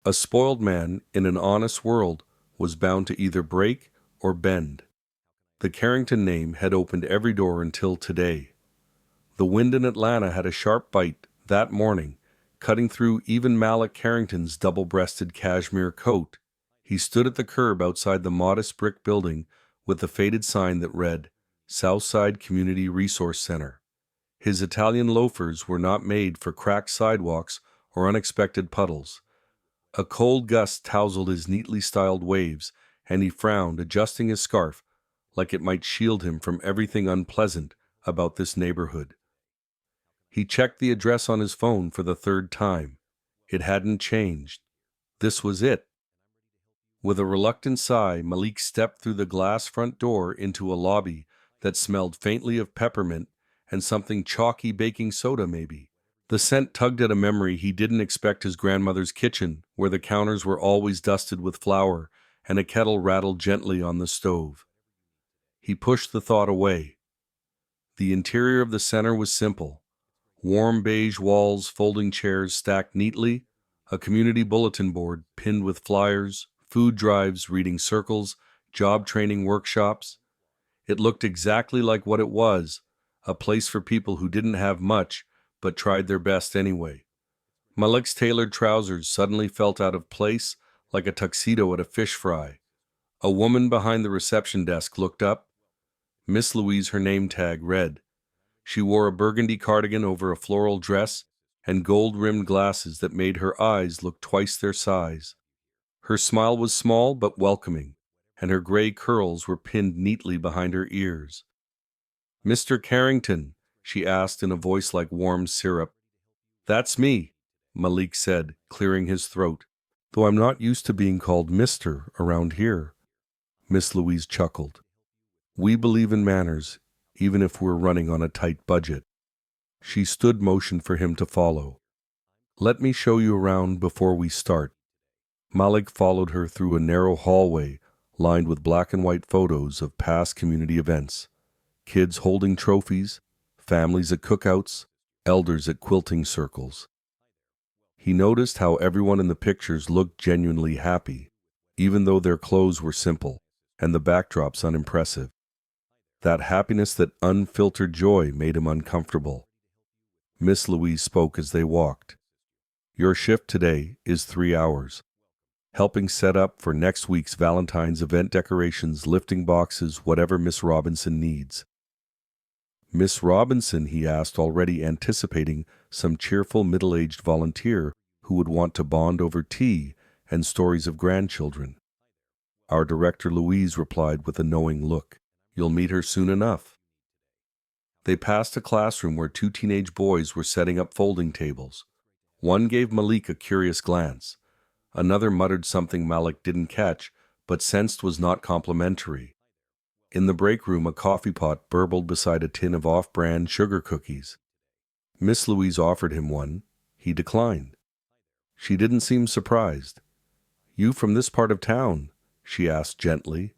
A spoiled man in an honest world was bound to either break or bend. The Carrington name had opened every door until today. The wind in Atlanta had a sharp bite that morning, cutting through even Malik Carrington's double-breasted cashmere coat. He stood at the curb outside the modest brick building with the faded sign that read, Southside Community Resource Center. His Italian loafers were not made for cracked sidewalks or unexpected puddles. A cold gust tousled his neatly styled waves, and he frowned, adjusting his scarf like it might shield him from everything unpleasant about this neighborhood. He checked the address on his phone for the third time. It hadn't changed. This was it. With a reluctant sigh, Malik stepped through the glass front door into a lobby that smelled faintly of peppermint and something chalky baking soda maybe. The scent tugged at a memory he didn't expect his grandmother's kitchen, where the counters were always dusted with flour and a kettle rattled gently on the stove. He pushed the thought away. The interior of the center was simple. Warm beige walls, folding chairs stacked neatly, a community bulletin board pinned with flyers, food drives, reading circles, job training workshops. It looked exactly like what it was, a place for people who didn't have much but tried their best anyway. Malik's tailored trousers suddenly felt out of place, like a tuxedo at a fish fry. A woman behind the reception desk looked up. Miss Louise, her name tag read. She wore a burgundy cardigan over a floral dress and gold-rimmed glasses that made her eyes look twice their size. Her smile was small but welcoming, and her gray curls were pinned neatly behind her ears. "Mr. Carrington," she asked in a voice like warm syrup. "That's me," Malik said, clearing his throat, "though I'm not used to being called Mr. around here." Miss Louise chuckled. "We believe in manners, even if we're running on a tight budget." She stood motion for him to follow. "Let me show you around before we start." Malik followed her through a narrow hallway lined with black and white photos of past community events. Kids holding trophies, families at cookouts, elders at quilting circles. He noticed how everyone in the pictures looked genuinely happy, even though their clothes were simple and the backdrops unimpressive. That happiness, that unfiltered joy, made him uncomfortable. Miss Louise spoke as they walked. "Your shift today is 3 hours. Helping set up for next week's Valentine's event decorations, lifting boxes, whatever Miss Robinson needs." Miss Robinson, he asked, already anticipating some cheerful middle-aged volunteer who would want to bond over tea and stories of grandchildren. Our director Louise replied with a knowing look. "You'll meet her soon enough." They passed a classroom where 2 teenage boys were setting up folding tables. One gave Malik a curious glance. Another muttered something Malik didn't catch, but sensed was not complimentary. In the break room, a coffee pot burbled beside a tin of off-brand sugar cookies. Miss Louise offered him one. He declined. She didn't seem surprised. "You from this part of town?" she asked gently.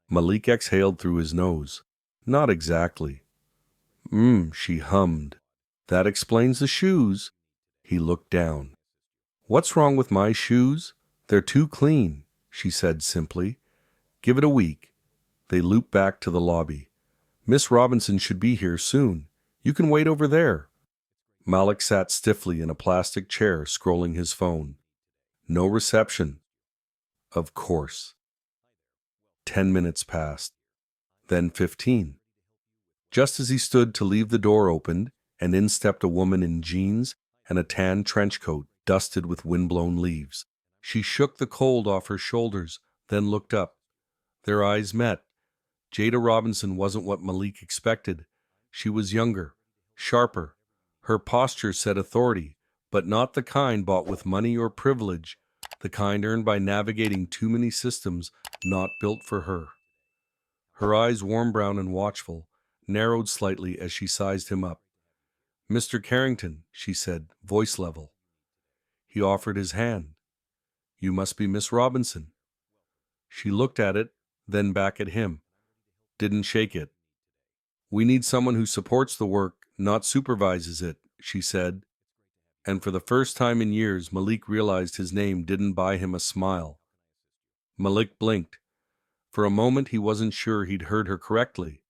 Malik exhaled through his nose. "Not exactly." She hummed. "That explains the shoes." He looked down. "What's wrong with my shoes? They're too clean," she said simply. "Give it a week." They looped back to the lobby. "Miss Robinson should be here soon. You can wait over there." Malik sat stiffly in a plastic chair, scrolling his phone. No reception. Of course. 10 minutes passed. Then 15. Just as he stood to leave, the door opened, and in stepped a woman in jeans and a tan trench coat dusted with windblown leaves. She shook the cold off her shoulders, then looked up. Their eyes met. Jada Robinson wasn't what Malik expected. She was younger, sharper. Her posture said authority, but not the kind bought with money or privilege, the kind earned by navigating too many systems not built for her. Her eyes, warm brown and watchful, narrowed slightly as she sized him up. "Mr. Carrington," she said, voice level. He offered his hand. "You must be Miss Robinson." She looked at it, then back at him. Didn't shake it. "We need someone who supports the work, not supervises it," she said. and for the first time in years, Malik realized his name didn't buy him a smile. Malik blinked. For a moment, he wasn't sure he'd heard her correctly.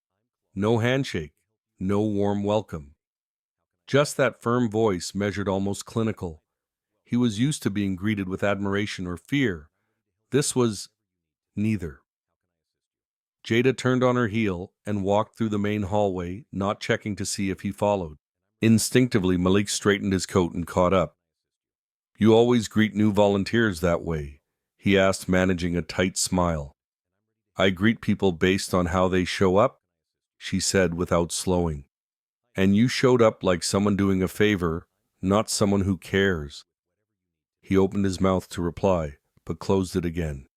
No handshake, no warm welcome. Just that firm voice measured almost clinical. He was used to being greeted with admiration or fear. This was neither. Jada turned on her heel and walked through the main hallway, not checking to see if he followed. Instinctively, Malik straightened his coat and caught up. "You always greet new volunteers that way?" he asked, managing a tight smile. "I greet people based on how they show up," she said without slowing. "And you showed up like someone doing a favor, not someone who cares." He opened his mouth to reply, but closed it again.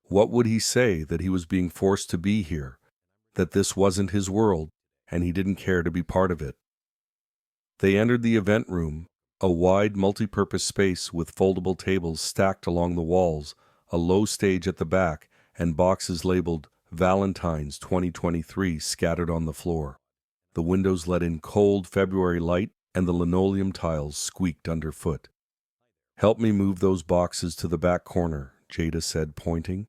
What would he say? That he was being forced to be here, that this wasn't his world, and he didn't care to be part of it? They entered the event room, a wide multi-purpose space with foldable tables stacked along the walls, a low stage at the back, and boxes labeled Valentine's 2023 scattered on the floor. The windows let in cold February light, and the linoleum tiles squeaked underfoot. "Help me move those boxes to the back corner," Jada said, pointing.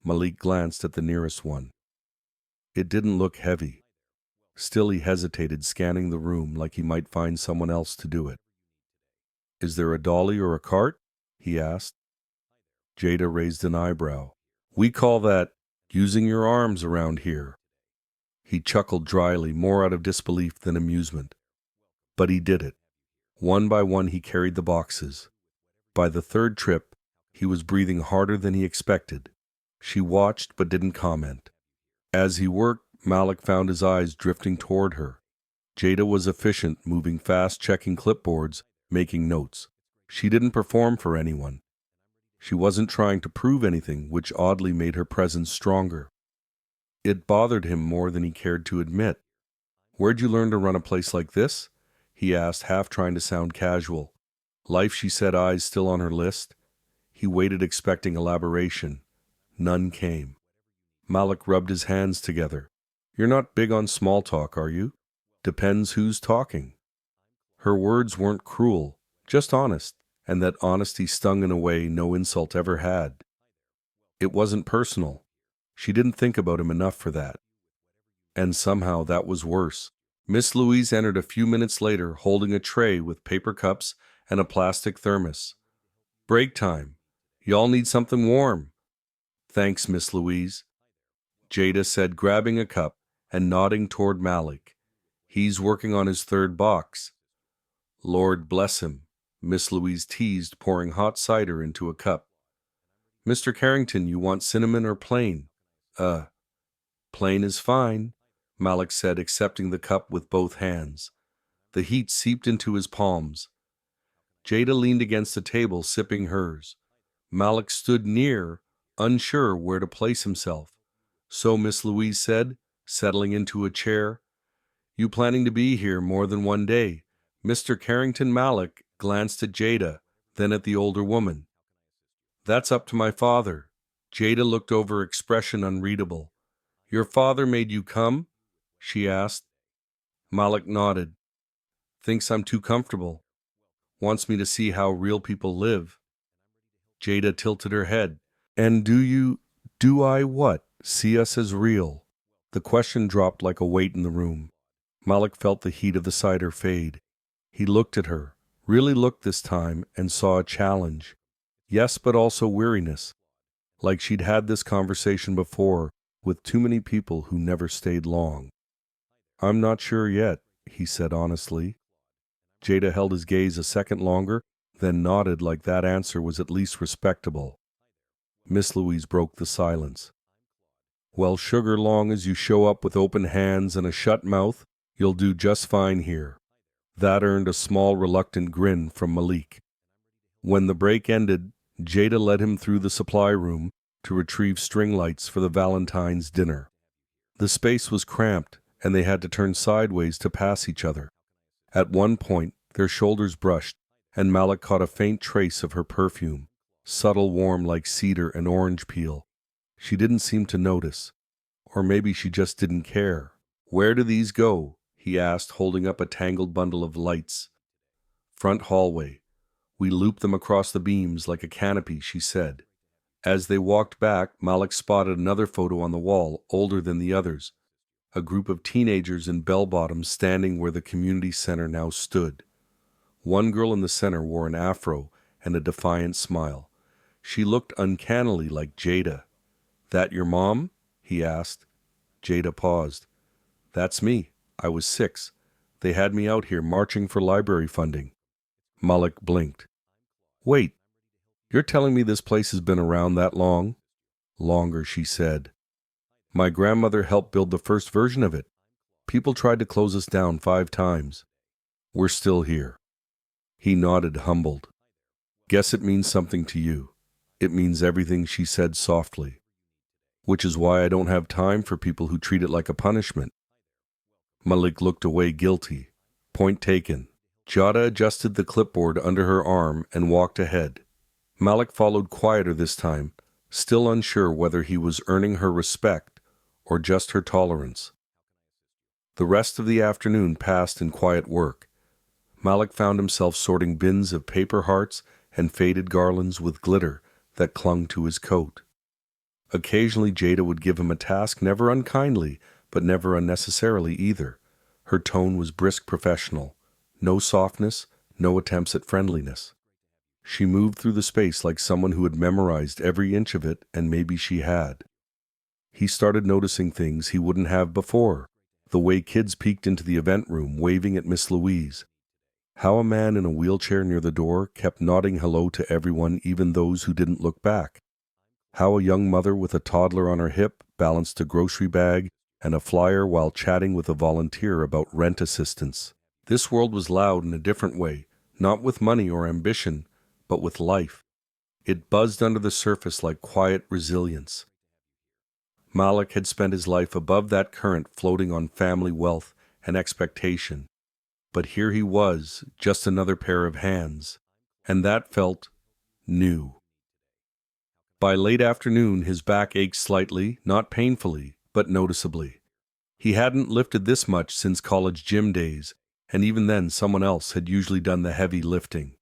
Malik glanced at the nearest one. It didn't look heavy. Still, he hesitated, scanning the room like he might find someone else to do it. "Is there a dolly or a cart?" he asked. Jada raised an eyebrow. "We call that using your arms around here." He chuckled dryly, more out of disbelief than amusement. But he did it. One by one he carried the boxes. By the third trip, he was breathing harder than he expected. She watched but didn't comment. As he worked, Malik found his eyes drifting toward her. Jada was efficient, moving fast, checking clipboards, making notes. She didn't perform for anyone. She wasn't trying to prove anything, which oddly made her presence stronger. It bothered him more than he cared to admit. "Where'd you learn to run a place like this?" he asked, half trying to sound casual. "Life," she said, eyes still on her list. He waited, expecting elaboration. None came. Malik rubbed his hands together. "You're not big on small talk, are you?" "Depends who's talking." Her words weren't cruel, just honest, and that honesty stung in a way no insult ever had. It wasn't personal. She didn't think about him enough for that. And somehow that was worse. Miss Louise entered a few minutes later, holding a tray with paper cups and a plastic thermos. "Break time. Y'all need something warm." "Thanks, Miss Louise," Jada said, grabbing a cup and nodding toward Malik. "He's working on his third box." "Lord bless him," Miss Louise teased, pouring hot cider into a cup. "Mr. Carrington, you want cinnamon or plain?" Plain is fine," Malik said, accepting the cup with both hands. The heat seeped into his palms. Jada leaned against the table, sipping hers. Malik stood near, unsure where to place himself. "So," Miss Louise said, settling into a chair, "you planning to be here more than one day?" Mr. Carrington. Malik glanced at Jada, then at the older woman. "That's up to my father." Jada looked over, expression unreadable. "Your father made you come?" she asked. Malik nodded. "Thinks I'm too comfortable. Wants me to see how real people live." Jada tilted her head. "And do I what? See us as real?" The question dropped like a weight in the room. Malik felt the heat of the cider fade. He looked at her, really looked this time, and saw a challenge. Yes, but also weariness. Like she'd had this conversation before, with too many people who never stayed long. "I'm not sure yet," he said honestly. Jada held his gaze a second longer, then nodded like that answer was at least respectable. Miss Louise broke the silence. "Well, sugar, long as you show up with open hands and a shut mouth, you'll do just fine here." That earned a small, reluctant grin from Malik. When the break ended, Jada led him through the supply room to retrieve string lights for the Valentine's dinner. The space was cramped, and they had to turn sideways to pass each other. At one point, their shoulders brushed, and Malik caught a faint trace of her perfume, subtle, warm like cedar and orange peel. She didn't seem to notice, or maybe she just didn't care. "Where do these go?" he asked, holding up a tangled bundle of lights. Front hallway. We looped them across the beams like a canopy, she said. As they walked back, Malik spotted another photo on the wall, older than the others. A group of teenagers in bell-bottoms standing where the community center now stood. One girl in the center wore an afro and a defiant smile. She looked uncannily like Jada. "That your mom?" he asked. Jada paused. "That's me. I was 6. They had me out here marching for library funding." Malik blinked. "Wait, you're telling me this place has been around that long?" "Longer," she said. "My grandmother helped build the first version of it. People tried to close us down 5 times. We're still here." He nodded, humbled. "Guess it means something to you." "It means everything," she said softly. "Which is why I don't have time for people who treat it like a punishment." Malik looked away, guilty. Point taken. Jada adjusted the clipboard under her arm and walked ahead. Malik followed quieter this time, still unsure whether he was earning her respect or just her tolerance. The rest of the afternoon passed in quiet work. Malik found himself sorting bins of paper hearts and faded garlands with glitter that clung to his coat. Occasionally Jada would give him a task, never unkindly, but never unnecessarily either. Her tone was brisk, professional. No softness, no attempts at friendliness. She moved through the space like someone who had memorized every inch of it, and maybe she had. He started noticing things he wouldn't have before. The way kids peeked into the event room, waving at Miss Louise. How a man in a wheelchair near the door kept nodding hello to everyone, even those who didn't look back. How a young mother with a toddler on her hip balanced a grocery bag and a flyer while chatting with a volunteer about rent assistance. This world was loud in a different way, not with money or ambition, but with life. It buzzed under the surface like quiet resilience. Malik had spent his life above that current, floating on family wealth and expectation. But here he was, just another pair of hands, and that felt new. By late afternoon, his back ached slightly, not painfully, but noticeably. He hadn't lifted this much since college gym days, and even then someone else had usually done the heavy lifting.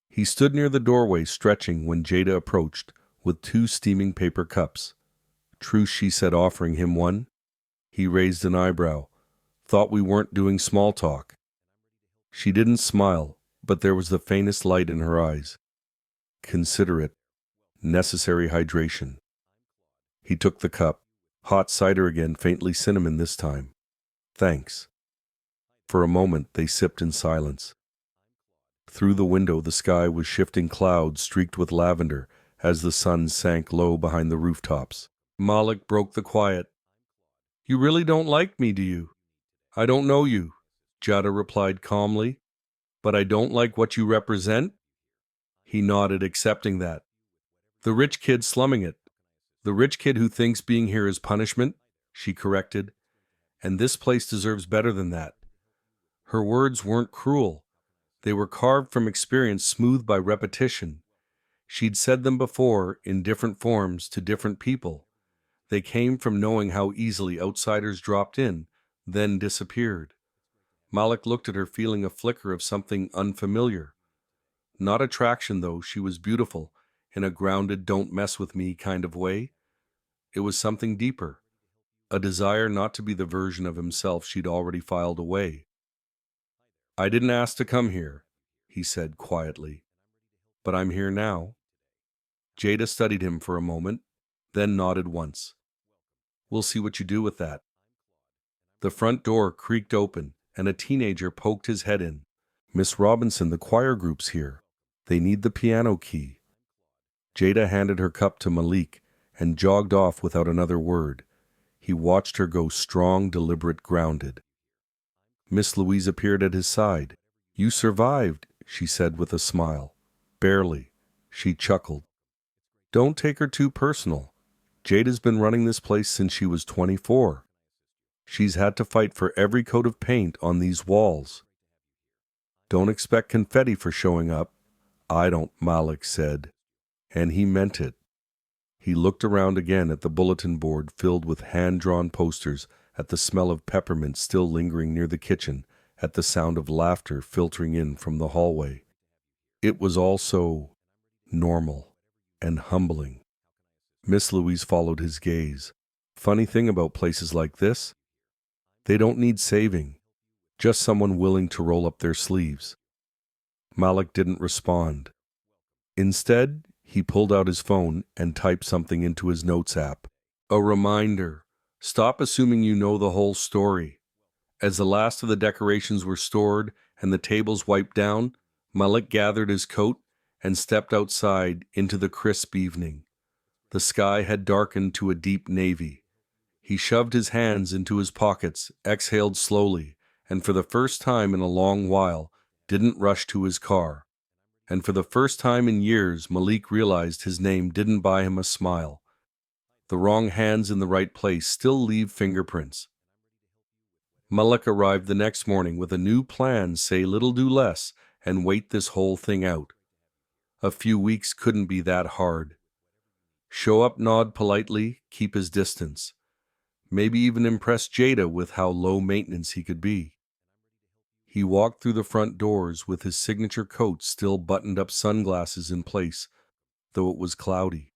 He stood near the doorway stretching when Jada approached with 2 steaming paper cups. "Truce," she said, offering him one. He raised an eyebrow. "Thought we weren't doing small talk." She didn't smile, but there was the faintest light in her eyes. "Consider it. Necessary hydration." He took the cup. Hot cider again, faintly cinnamon this time. "Thanks." For a moment they sipped in silence. Through the window the sky was shifting clouds streaked with lavender as the sun sank low behind the rooftops. Malik broke the quiet. "You really don't like me, do you?" "I don't know you," Jada replied calmly. "But I don't like what you represent?" He nodded, accepting that. "The rich kid slumming it. The rich kid who thinks being here is punishment," she corrected. "And this place deserves better than that." Her words weren't cruel. They were carved from experience, smoothed by repetition. She'd said them before, in different forms, to different people. They came from knowing how easily outsiders dropped in, then disappeared. Malik looked at her, feeling a flicker of something unfamiliar. Not attraction, though. She was beautiful, in a grounded, don't mess with me kind of way. It was something deeper. A desire not to be the version of himself she'd already filed away. "I didn't ask to come here," he said quietly. "But I'm here now." Jada studied him for a moment, then nodded once. "We'll see what you do with that." The front door creaked open, and a teenager poked his head in. "Miss Robinson, the choir group's here. They need the piano key." Jada handed her cup to Malik and jogged off without another word. He watched her go, strong, deliberate, grounded. Miss Louise appeared at his side. "You survived," she said with a smile. "Barely." She chuckled. "Don't take her too personal. Jada's been running this place since she was 24. She's had to fight for every coat of paint on these walls. Don't expect confetti for showing up." "I don't," Malik said. And he meant it. He looked around again at the bulletin board filled with hand-drawn posters, at the smell of peppermint still lingering near the kitchen, at the sound of laughter filtering in from the hallway. It was all so normal and humbling. Miss Louise followed his gaze. Funny thing about places like this, they don't need saving, just someone willing to roll up their sleeves. Malik didn't respond. Instead, he pulled out his phone and typed something into his notes app. A reminder. Stop assuming you know the whole story. As the last of the decorations were stored and the tables wiped down, Malik gathered his coat and stepped outside into the crisp evening. The sky had darkened to a deep navy. He shoved his hands into his pockets, exhaled slowly, and for the first time in a long while, didn't rush to his car. And for the first time in years, Malik realized his name didn't buy him a smile. The wrong hands in the right place still leave fingerprints. Malik arrived the next morning with a new plan: say little, do less, and wait this whole thing out. A few weeks couldn't be that hard. Show up, nod politely, keep his distance. Maybe even impress Jada with how low maintenance he could be. He walked through the front doors with his signature coat still buttoned up, sunglasses in place, though it was cloudy.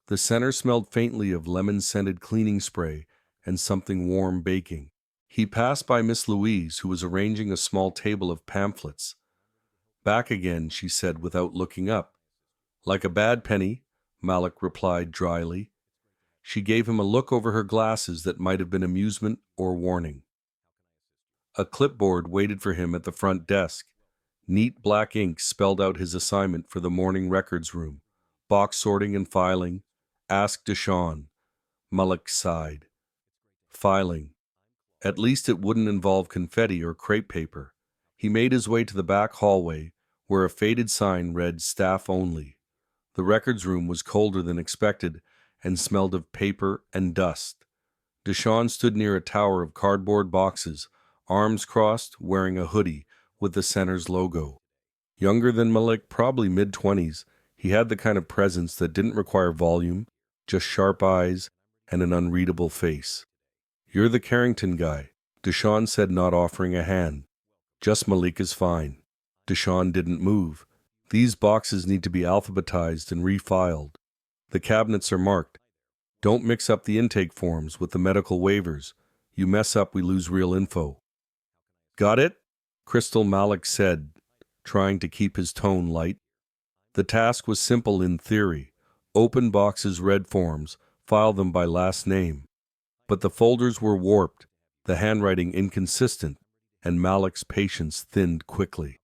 The center smelled faintly of lemon-scented cleaning spray and something warm baking. He passed by Miss Louise, who was arranging a small table of pamphlets. Back again, she said without looking up. Like a bad penny, Malik replied dryly. She gave him a look over her glasses that might have been amusement or warning. A clipboard waited for him at the front desk. Neat black ink spelled out his assignment for the morning records room. Box sorting and filing. Ask Deshawn. Malik sighed. Filing. At least it wouldn't involve confetti or crepe paper. He made his way to the back hallway, where a faded sign read "Staff Only." The records room was colder than expected and smelled of paper and dust. Deshawn stood near a tower of cardboard boxes, arms crossed, wearing a hoodie with the center's logo. Younger than Malik, probably mid-20s, he had the kind of presence that didn't require volume, just sharp eyes and an unreadable face. "You're the Carrington guy," Deshawn said, not offering a hand. "Just Malik is fine." Deshawn didn't move. "These boxes need to be alphabetized and refiled. The cabinets are marked. Don't mix up the intake forms with the medical waivers. You mess up, we lose real info." "Got it?" Crystal, Malik said, trying to keep his tone light. The task was simple in theory. Open boxes, read forms, file them by last name. But the folders were warped, the handwriting inconsistent, and Malik's patience thinned quickly.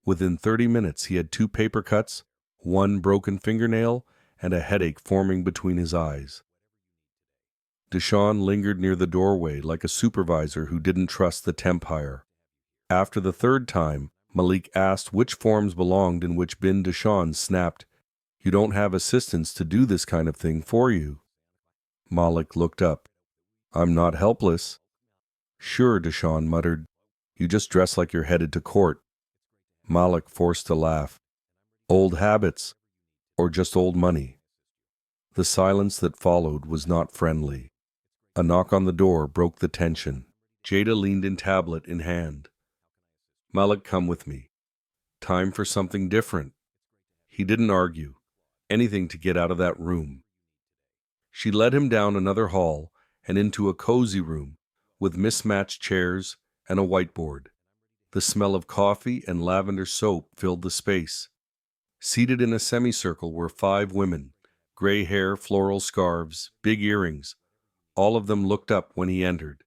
Within 30 minutes, he had 2 paper cuts, 1 broken fingernail, and a headache forming between his eyes. Deshawn lingered near the doorway like a supervisor who didn't trust the temp hire. After the 3rd time, Malik asked which forms belonged in which bin. Deshawn snapped, "You don't have assistants to do this kind of thing for you." Malik looked up. "I'm not helpless." "Sure," Deshawn muttered. "You just dress like you're headed to court." Malik forced a laugh. "Old habits, or just old money?" The silence that followed was not friendly. A knock on the door broke the tension. Jada leaned in, tablet in hand. "Malik, come with me. Time for something different." He didn't argue. Anything to get out of that room. She led him down another hall and into a cozy room with mismatched chairs and a whiteboard. The smell of coffee and lavender soap filled the space. Seated in a semicircle were 5 women, gray hair, floral scarves, big earrings. All of them looked up when he entered.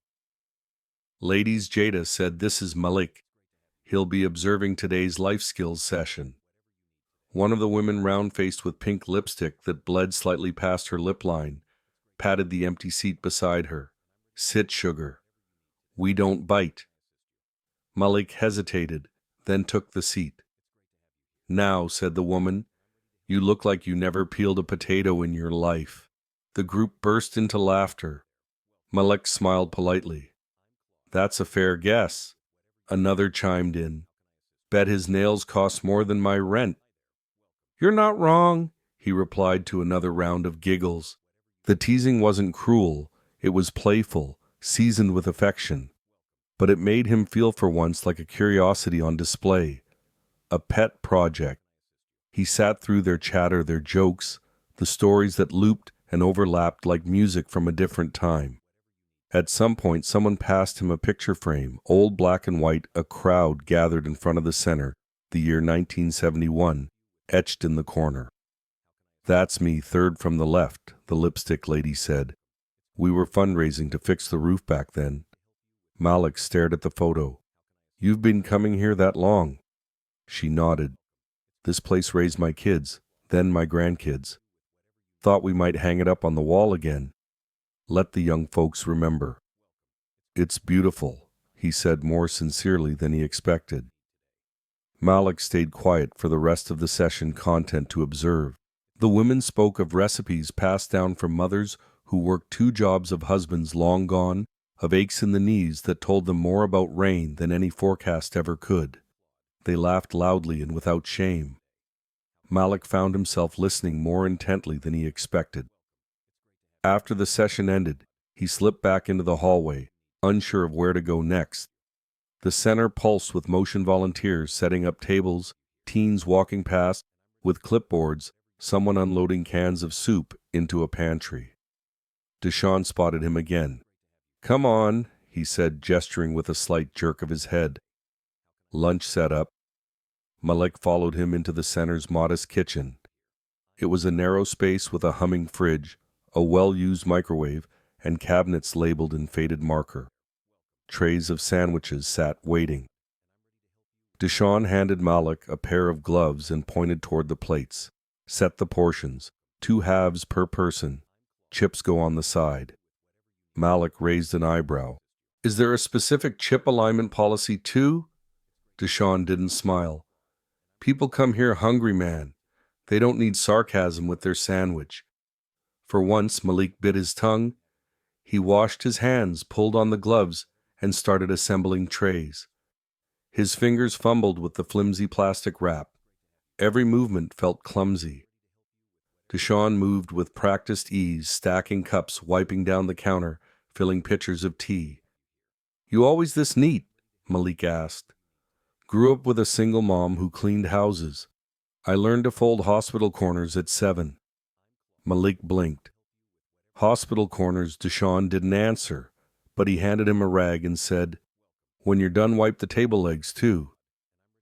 "Ladies," Jada said, "this is Malik. He'll be observing today's life skills session." One of the women, round-faced with pink lipstick that bled slightly past her lip line, patted the empty seat beside her. "Sit, sugar. We don't bite." Malik hesitated, then took the seat. "Now," said the woman, "you look like you never peeled a potato in your life." The group burst into laughter. Malik smiled politely. "That's a fair guess." Another chimed in. "Bet his nails cost more than my rent." "You're not wrong," he replied to another round of giggles. The teasing wasn't cruel, it was playful, seasoned with affection. but it made him feel for once like a curiosity on display, a pet project. He sat through their chatter, their jokes, the stories that looped and overlapped like music from a different time. At some point, someone passed him a picture frame, old black and white, a crowd gathered in front of the center, the year 1971, etched in the corner. "That's me, third from the left," the lipstick lady said. "We were fundraising to fix the roof back then." Malik stared at the photo. "You've been coming here that long?" She nodded. "This place raised my kids, then my grandkids. Thought we might hang it up on the wall again. Let the young folks remember." "It's beautiful," he said more sincerely than he expected. Malik stayed quiet for the rest of the session, content to observe. The women spoke of recipes passed down from mothers who worked 2 jobs, of husbands long gone, of aches in the knees that told them more about rain than any forecast ever could. They laughed loudly and without shame. Malik found himself listening more intently than he expected. After the session ended, he slipped back into the hallway, unsure of where to go next. The center pulsed with motion, volunteers setting up tables, teens walking past with clipboards, someone unloading cans of soup into a pantry. Deshaun spotted him again. "Come on," he said, gesturing with a slight jerk of his head. Lunch set up. Malik followed him into the center's modest kitchen. It was a narrow space with a humming fridge, a well-used microwave, and cabinets labeled in faded marker. Trays of sandwiches sat waiting. Deshaun handed Malik a pair of gloves and pointed toward the plates. "Set the portions, 2 halves per person. Chips go on the side." Malik raised an eyebrow. "Is there a specific chip alignment policy too?" Deshaun didn't smile. "People come here hungry, man. They don't need sarcasm with their sandwich." For once, Malik bit his tongue. He washed his hands, pulled on the gloves, and started assembling trays. His fingers fumbled with the flimsy plastic wrap. Every movement felt clumsy. Deshaun moved with practiced ease, stacking cups, wiping down the counter, filling pitchers of tea. "You always this neat?" Malik asked. "Grew up with a single mom who cleaned houses. I learned to fold hospital corners at 7. Malik blinked. "Hospital corners," Deshaun didn't answer, but he handed him a rag and said, "When you're done, wipe the table legs too.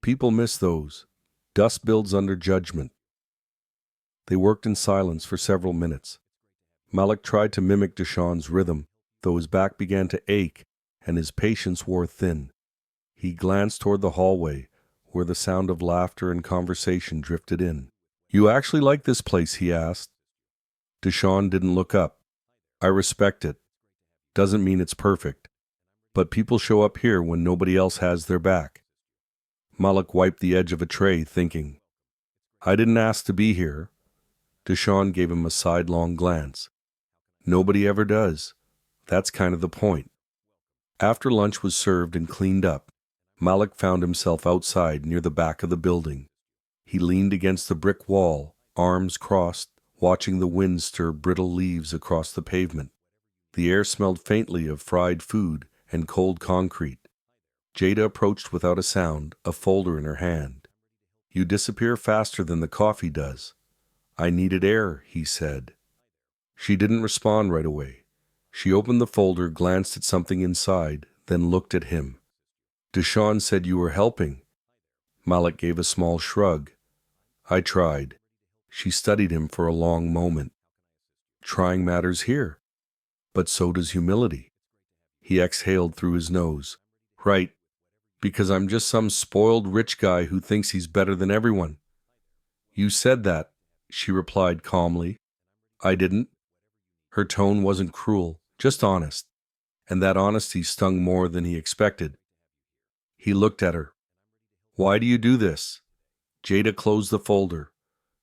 People miss those. Dust builds under judgment." They worked in silence for several minutes. Malik tried to mimic Deshaun's rhythm, though his back began to ache and his patience wore thin. He glanced toward the hallway, where the sound of laughter and conversation drifted in. "You actually like this place?" he asked. Deshaun didn't look up. "I respect it. Doesn't mean it's perfect. But people show up here when nobody else has their back." Malik wiped the edge of a tray, thinking, "I didn't ask to be here." Deshaun gave him a sidelong glance. "Nobody ever does. That's kind of the point." After lunch was served and cleaned up, Malik found himself outside near the back of the building. He leaned against the brick wall, arms crossed, watching the wind stir brittle leaves across the pavement. The air smelled faintly of fried food and cold concrete. Jada approached without a sound, a folder in her hand. "You disappear faster than the coffee does." "I needed air," he said. She didn't respond right away. She opened the folder, glanced at something inside, then looked at him. "Deshaun said you were helping." Malik gave a small shrug. "I tried." She studied him for a long moment. "Trying matters here. But so does humility." He exhaled through his nose. "Right. Because I'm just some spoiled rich guy who thinks he's better than everyone." "You said that," she replied calmly. "I didn't." Her tone wasn't cruel, just honest, and that honesty stung more than he expected. He looked at her. "Why do you do this?" Jada closed the folder.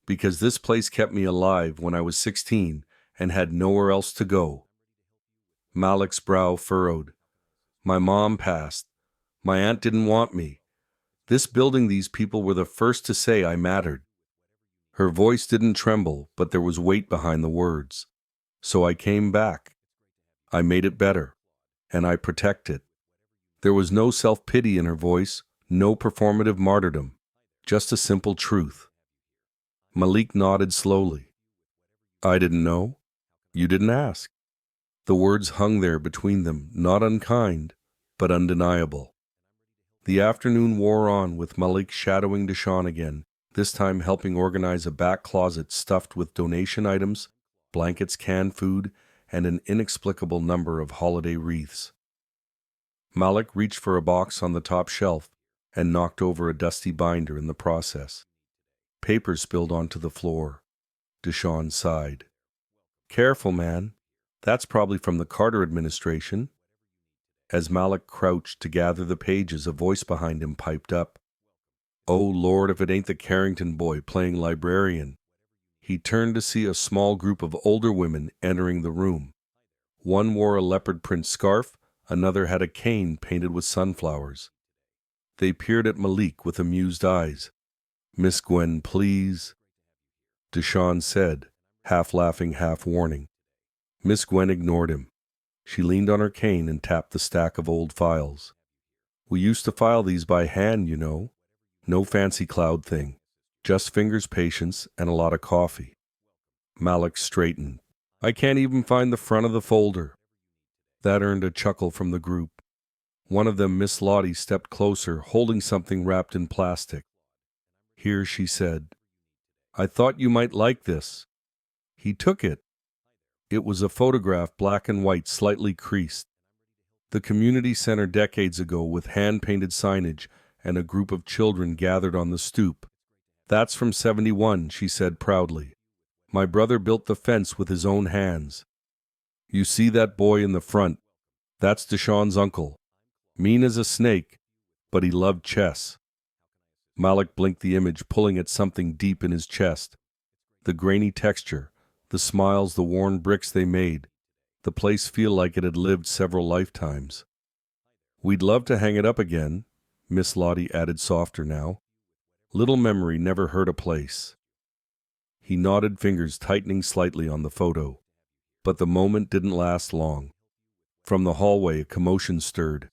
"Because this place kept me alive when I was 16 and had nowhere else to go." Malik's brow furrowed. "My mom passed. My aunt didn't want me. This building, these people were the first to say I mattered." Her voice didn't tremble, but there was weight behind the words. "So I came back. I made it better. And I protect it." There was no self-pity in her voice, no performative martyrdom, just a simple truth. Malik nodded slowly. I didn't know. You didn't ask. The words hung there between them, not unkind, but undeniable. The afternoon wore on with Malik shadowing Deshawn again, this time helping organize a back closet stuffed with donation items, blankets, canned food, and an inexplicable number of holiday wreaths. Malik reached for a box on the top shelf and knocked over a dusty binder in the process. Paper spilled onto the floor. Deshawn sighed. Careful, man. That's probably from the Carter administration. As Malik crouched to gather the pages, a voice behind him piped up. Oh, Lord, if it ain't the Carrington boy playing librarian. He turned to see a small group of older women entering the room. One wore a leopard print scarf, another had a cane painted with sunflowers. They peered at Malik with amused eyes. Miss Gwen, please, Deshawn said, half laughing, half warning. Miss Gwen ignored him. She leaned on her cane and tapped the stack of old files. We used to file these by hand, you know. No fancy cloud thing. Just fingers, patience, and a lot of coffee. Malik straightened. I can't even find the front of the folder. That earned a chuckle from the group. One of them, Miss Lottie, stepped closer, holding something wrapped in plastic. Here, she said. I thought you might like this. He took it. It was a photograph, black and white, slightly creased. The community center decades ago with hand-painted signage and a group of children gathered on the stoop. That's from '71, she said proudly. My brother built the fence with his own hands. You see that boy in the front? That's Deshawn's uncle. Mean as a snake, but he loved chess. Malik blinked the image, pulling at something deep in his chest. The grainy texture, the smiles, the worn bricks they made. The place feel like it had lived several lifetimes. We'd love to hang it up again, Miss Lottie added softer now. Little memory never hurt a place. He nodded, fingers tightening slightly on the photo. But the moment didn't last long. From the hallway, a commotion stirred.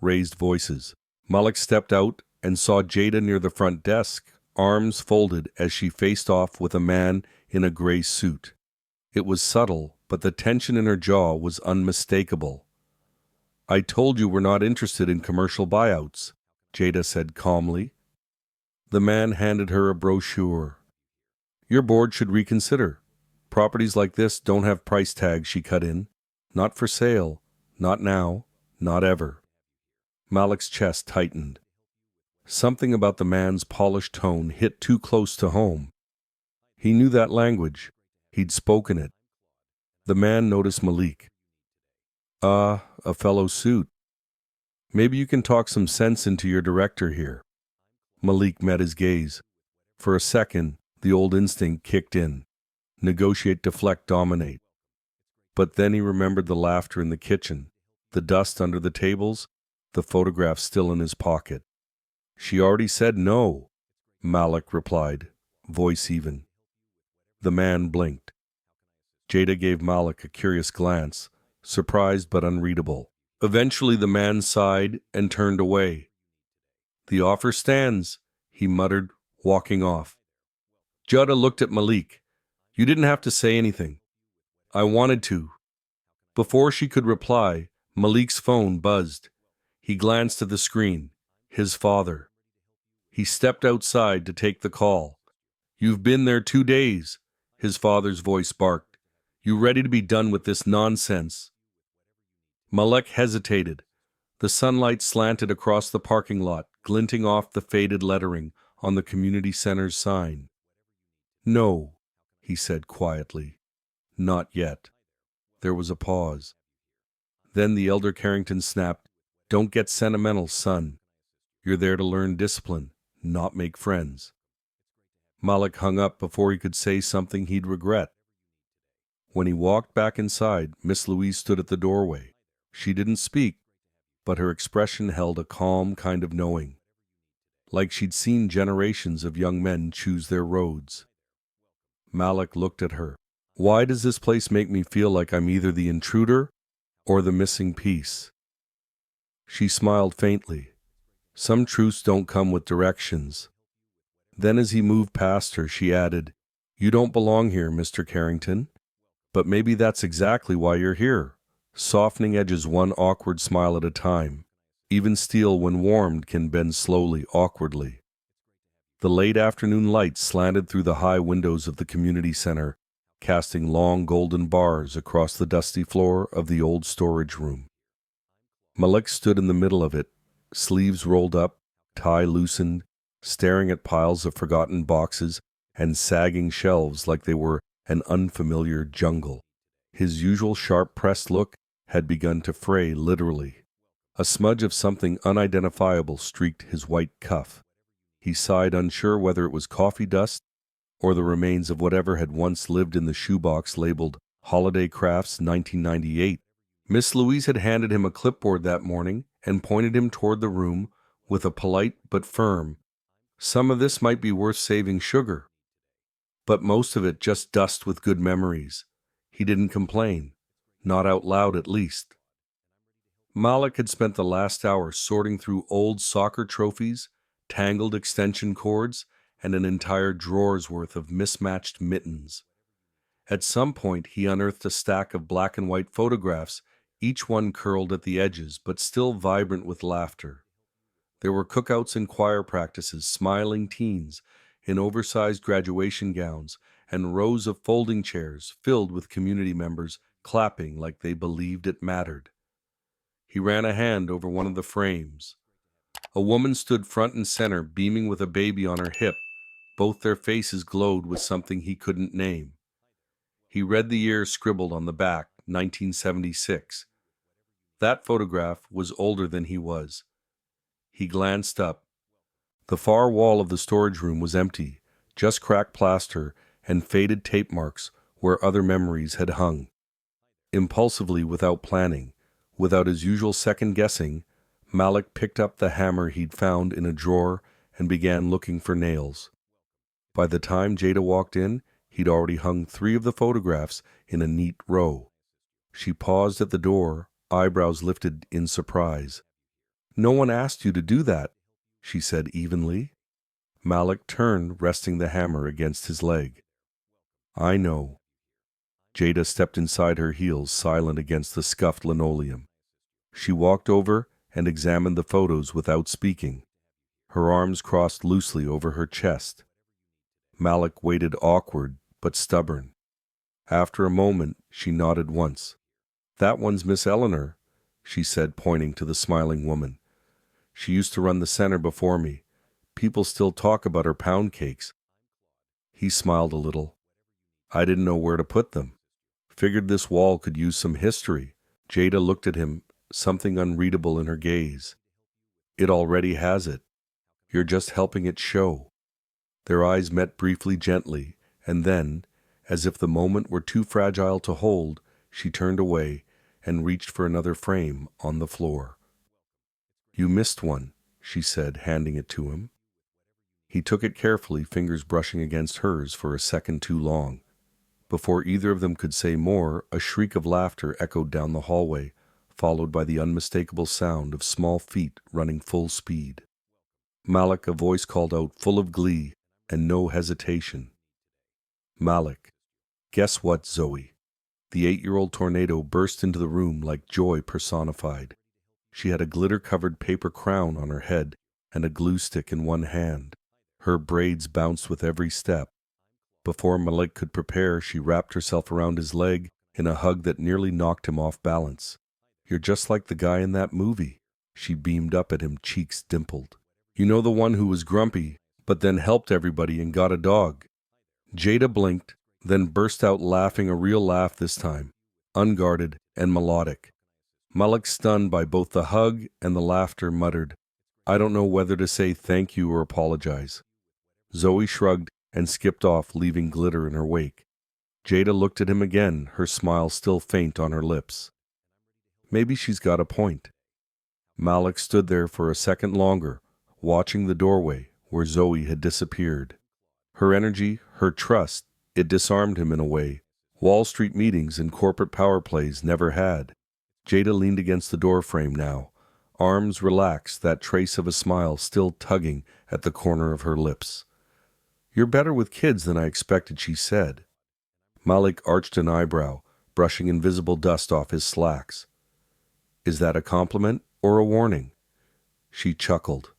Raised voices. Malik stepped out and saw Jada near the front desk, arms folded as she faced off with a man in a gray suit. It was subtle, but the tension in her jaw was unmistakable. I told you we're not interested in commercial buyouts, Jada said calmly. The man handed her a brochure. Your board should reconsider. Properties like this don't have price tags, she cut in. Not for sale, not now, not ever. Malik's chest tightened. Something about the man's polished tone hit too close to home. He knew that language. He'd spoken it. The man noticed Malik. A fellow suit. Maybe you can talk some sense into your director here. Malik met his gaze. For a second, the old instinct kicked in. Negotiate, deflect, dominate. But then he remembered the laughter in the kitchen, the dust under the tables, the photograph still in his pocket. She already said no, Malik replied, voice even. The man blinked. Jada gave Malik a curious glance, surprised but unreadable. Eventually the man sighed and turned away. The offer stands, he muttered, walking off. Jada looked at Malik. You didn't have to say anything. I wanted to. Before she could reply, Malik's phone buzzed. He glanced at the screen. His father. He stepped outside to take the call. You've been there 2 days, his father's voice barked. You ready to be done with this nonsense? Malik hesitated. The sunlight slanted across the parking lot, glinting off the faded lettering on the community center's sign. No, he said quietly. Not yet. There was a pause. Then the elder Carrington snapped, Don't get sentimental, son. You're there to learn discipline, not make friends. Malik hung up before he could say something he'd regret. When he walked back inside, Miss Louise stood at the doorway. She didn't speak, but her expression held a calm kind of knowing, like she'd seen generations of young men choose their roads. Malik looked at her. Why does this place make me feel like I'm either the intruder or the missing piece? She smiled faintly. Some truths don't come with directions. Then as he moved past her, she added, "You don't belong here, Mr. Carrington. But maybe that's exactly why you're here." Softening edges one awkward smile at a time. Even steel, when warmed, can bend slowly, awkwardly. The late afternoon light slanted through the high windows of the community center, casting long golden bars across the dusty floor of the old storage room. Malik stood in the middle of it, sleeves rolled up, tie loosened, staring at piles of forgotten boxes and sagging shelves like they were an unfamiliar jungle. His usual sharp-pressed look had begun to fray literally. A smudge of something unidentifiable streaked his white cuff. He sighed, unsure whether it was coffee dust or the remains of whatever had once lived in the shoebox labeled Holiday Crafts 1998. Miss Louise had handed him a clipboard that morning and pointed him toward the room with a polite but firm, "Some of this might be worth saving sugar, but most of it just dust with good memories." He didn't complain, not out loud at least. Malik had spent the last hour sorting through old soccer trophies, tangled extension cords, and an entire drawer's worth of mismatched mittens. At some point, he unearthed a stack of black and white photographs, each one curled at the edges, but still vibrant with laughter. There were cookouts and choir practices, smiling teens in oversized graduation gowns, and rows of folding chairs filled with community members clapping like they believed it mattered. He ran a hand over one of the frames. A woman stood front and center, beaming with a baby on her hip. Both their faces glowed with something he couldn't name. He read the year scribbled on the back, 1976. That photograph was older than he was. He glanced up. The far wall of the storage room was empty, just cracked plaster and faded tape marks where other memories had hung. Impulsively, without planning, without his usual second-guessing, Malik picked up the hammer he'd found in a drawer and began looking for nails. By the time Jada walked in, he'd already hung 3 of the photographs in a neat row. She paused at the door, eyebrows lifted in surprise. "No one asked you to do that," she said evenly. Malik turned, resting the hammer against his leg. "I know." Jada stepped inside her heels, silent against the scuffed linoleum. She walked over and examined the photos without speaking. Her arms crossed loosely over her chest. Malik waited, awkward but stubborn. After a moment, she nodded once. "That one's Miss Eleanor," she said, pointing to the smiling woman. "She used to run the center before me. People still talk about her pound cakes." He smiled a little. "I didn't know where to put them. Figured this wall could use some history." Jada looked at him, something unreadable in her gaze. "It already has it. You're just helping it show." Their eyes met briefly, gently, and then, as if the moment were too fragile to hold, she turned away and reached for another frame on the floor. "You missed one," she said, handing it to him. He took it carefully, fingers brushing against hers for a second too long. Before either of them could say more, a shriek of laughter echoed down the hallway, followed by the unmistakable sound of small feet running full speed. "Malik," a voice called out, full of glee and no hesitation. "Malik." "Guess what, Zoe?" The 8-year-old tornado burst into the room like joy personified. She had a glitter-covered paper crown on her head and a glue stick in one hand. Her braids bounced with every step. Before Malik could prepare, she wrapped herself around his leg in a hug that nearly knocked him off balance. "You're just like the guy in that movie." She beamed up at him, cheeks dimpled. "You know, the one who was grumpy, but then helped everybody and got a dog." Jada blinked, then burst out laughing, a real laugh this time, unguarded and melodic. Malik, stunned by both the hug and the laughter, muttered, "I don't know whether to say thank you or apologize." Zoe shrugged and skipped off, leaving glitter in her wake. Jada looked at him again, her smile still faint on her lips. Maybe she's got a point. Malik stood there for a second longer, watching the doorway where Zoe had disappeared. Her energy, her trust, it disarmed him in a way Wall Street meetings and corporate power plays never had. Jada leaned against the doorframe now, arms relaxed, that trace of a smile still tugging at the corner of her lips. "You're better with kids than I expected," she said. Malik arched an eyebrow, brushing invisible dust off his slacks. "Is that a compliment or a warning?" She chuckled.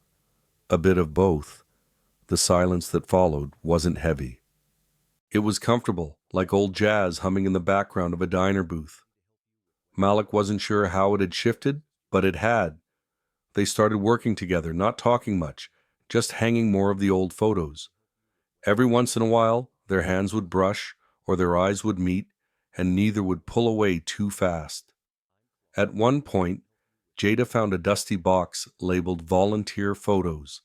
"A bit of both." The silence that followed wasn't heavy. It was comfortable, like old jazz humming in the background of a diner booth. Malik wasn't sure how it had shifted, but it had. They started working together, not talking much, just hanging more of the old photos. Every once in a while, their hands would brush or their eyes would meet, and neither would pull away too fast. At one point, Jada found a dusty box labeled Volunteer Photos.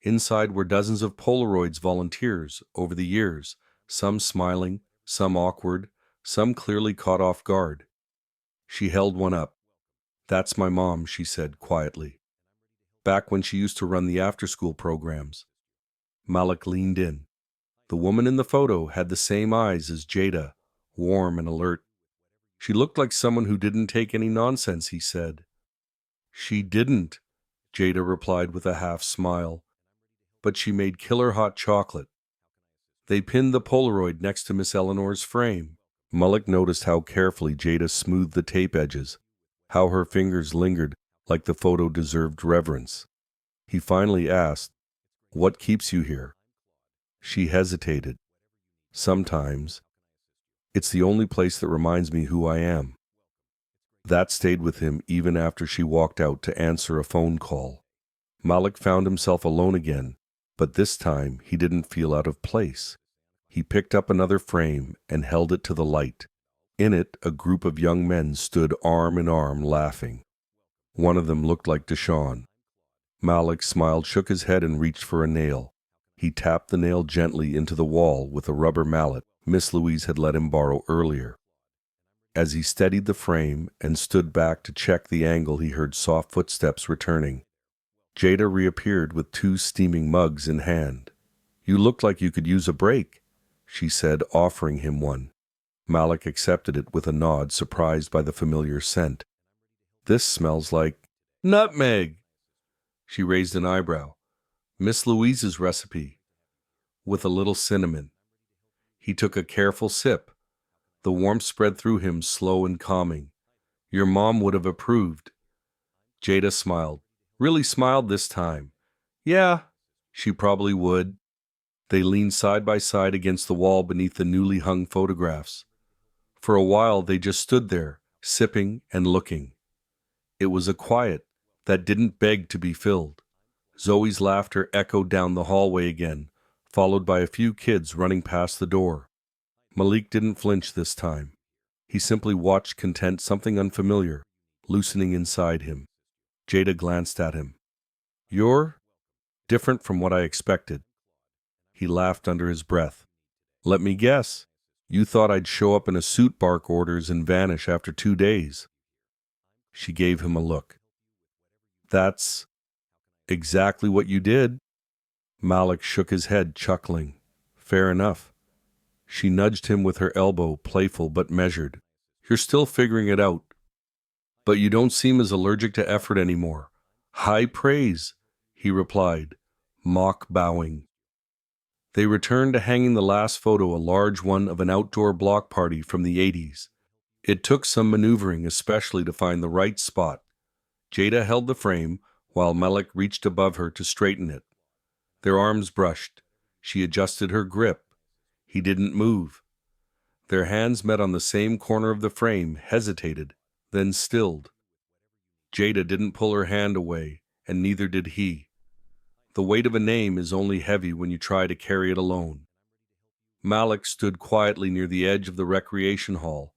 Inside were dozens of Polaroids volunteers over the years, some smiling, some awkward, some clearly caught off guard. She held one up. "That's my mom," she said quietly. "Back when she used to run the after-school programs." Malik leaned in. The woman in the photo had the same eyes as Jada, warm and alert. She looked like someone who didn't take any nonsense, he said. "She didn't," Jada replied with a half smile. "But she made killer hot chocolate." They pinned the Polaroid next to Miss Eleanor's frame. Malik noticed how carefully Jada smoothed the tape edges, how her fingers lingered like the photo deserved reverence. He finally asked, "What keeps you here?" She hesitated. "Sometimes. It's the only place that reminds me who I am." That stayed with him even after she walked out to answer a phone call. Malik found himself alone again, but this time he didn't feel out of place. He picked up another frame and held it to the light. In it, a group of young men stood arm in arm laughing. One of them looked like Deshaun. Malik smiled, shook his head, and reached for a nail. He tapped the nail gently into the wall with a rubber mallet Miss Louise had let him borrow earlier. As he steadied the frame and stood back to check the angle, he heard soft footsteps returning. Jada reappeared with 2 steaming mugs in hand. "You look like you could use a break," she said, offering him one. Malik accepted it with a nod, surprised by the familiar scent. "This smells like nutmeg." She raised an eyebrow. "Miss Louise's recipe, with a little cinnamon." He took a careful sip. The warmth spread through him, slow and calming. "Your mom would have approved." Jada smiled. Really smiled this time. "Yeah, she probably would." They leaned side by side against the wall beneath the newly hung photographs. For a while they just stood there, sipping and looking. It was a quiet that didn't beg to be filled. Zoe's laughter echoed down the hallway again, followed by a few kids running past the door. Malik didn't flinch this time. He simply watched, content, something unfamiliar loosening inside him. Jada glanced at him. "You're different from what I expected." He laughed under his breath. "Let me guess. You thought I'd show up in a suit, bark orders, and vanish after 2 days." She gave him a look. "That's exactly what you did." Malik shook his head, chuckling. "Fair enough." She nudged him with her elbow, playful but measured. "You're still figuring it out. But you don't seem as allergic to effort anymore." "High praise," he replied, mock bowing. They returned to hanging the last photo, a large one of an outdoor block party from the 80s. It took some maneuvering, especially to find the right spot. Jada held the frame, while Malik reached above her to straighten it. Their arms brushed. She adjusted her grip. He didn't move. Their hands met on the same corner of the frame, hesitated, then stilled. Jada didn't pull her hand away, and neither did he. The weight of a name is only heavy when you try to carry it alone. Malik stood quietly near the edge of the recreation hall,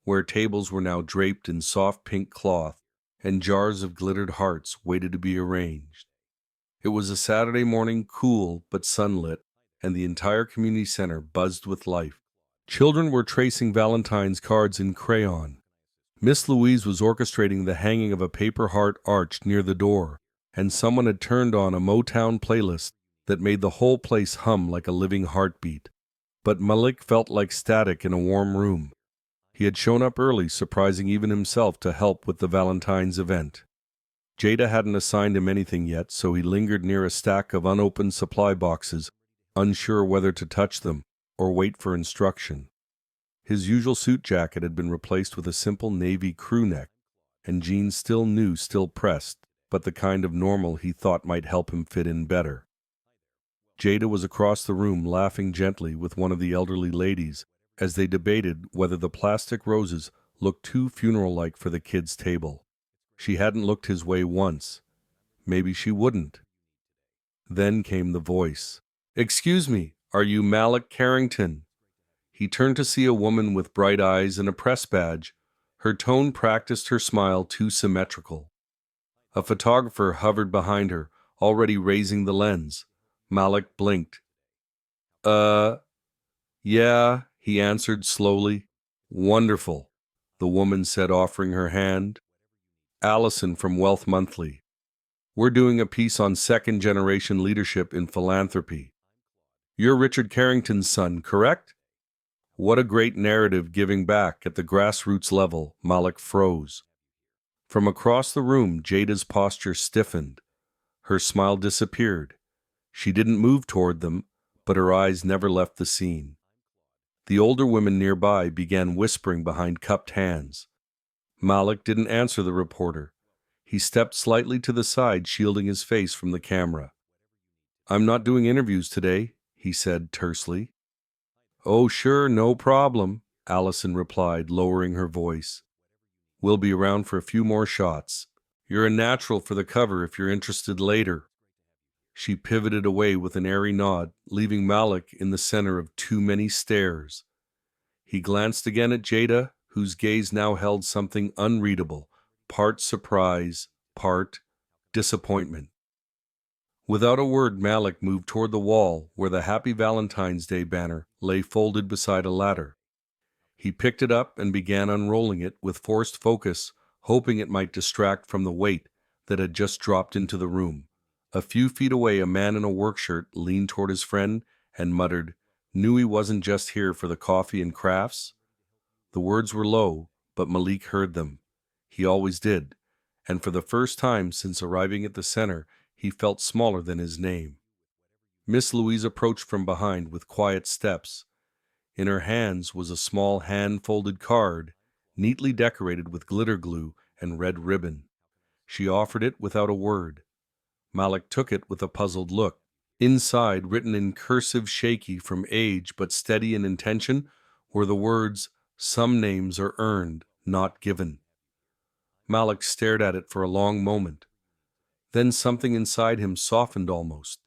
where tables were now draped in soft pink cloth and jars of glittered hearts waited to be arranged. It was a Saturday morning, cool but sunlit, and the entire community center buzzed with life. Children were tracing Valentine's cards in crayon. Miss Louise was orchestrating the hanging of a paper heart arch near the door, and someone had turned on a Motown playlist that made the whole place hum like a living heartbeat. But Malik felt like static in a warm room. He had shown up early, surprising even himself, to help with the Valentine's event. Jada hadn't assigned him anything yet, so he lingered near a stack of unopened supply boxes, unsure whether to touch them or wait for instruction. His usual suit jacket had been replaced with a simple navy crew neck, and jeans still new, still pressed, but the kind of normal he thought might help him fit in better. Jada was across the room laughing gently with one of the elderly ladies as they debated whether the plastic roses looked too funeral-like for the kids' table. She hadn't looked his way once. Maybe she wouldn't. Then came the voice. "Excuse me, are you Malik Carrington?" He turned to see a woman with bright eyes and a press badge. Her tone practiced, her smile too symmetrical. A photographer hovered behind her, already raising the lens. Malik blinked. Yeah, he answered slowly. "Wonderful," the woman said, offering her hand. "Allison from Wealth Monthly. We're doing a piece on second-generation leadership in philanthropy. You're Richard Carrington's son, correct?" What a great narrative, giving back at the grassroots level. Malik froze. From across the room, Jada's posture stiffened. Her smile disappeared. She didn't move toward them, but her eyes never left the scene. The older women nearby began whispering behind cupped hands. Malik didn't answer the reporter. He stepped slightly to the side, shielding his face from the camera. "I'm not doing interviews today," he said tersely. "Oh, sure, no problem," Allison replied, lowering her voice. "We'll be around for a few more shots. You're a natural for the cover if you're interested later." She pivoted away with an airy nod, leaving Malik in the center of too many stares. He glanced again at Jada, whose gaze now held something unreadable, part surprise, part disappointment. Without a word, Malik moved toward the wall where the Happy Valentine's Day banner lay folded beside a ladder. He picked it up and began unrolling it with forced focus, hoping it might distract from the weight that had just dropped into the room. A few feet away, a man in a work shirt leaned toward his friend and muttered, "Knew he wasn't just here for the coffee and crafts?" The words were low, but Malik heard them. He always did, and for the first time since arriving at the center, he felt smaller than his name. Miss Louise approached from behind with quiet steps. In her hands was a small hand-folded card, neatly decorated with glitter glue and red ribbon. She offered it without a word. Malik took it with a puzzled look. Inside, written in cursive shaky from age but steady in intention, were the words, "Some names are earned, not given." Malik stared at it for a long moment. Then something inside him softened almost.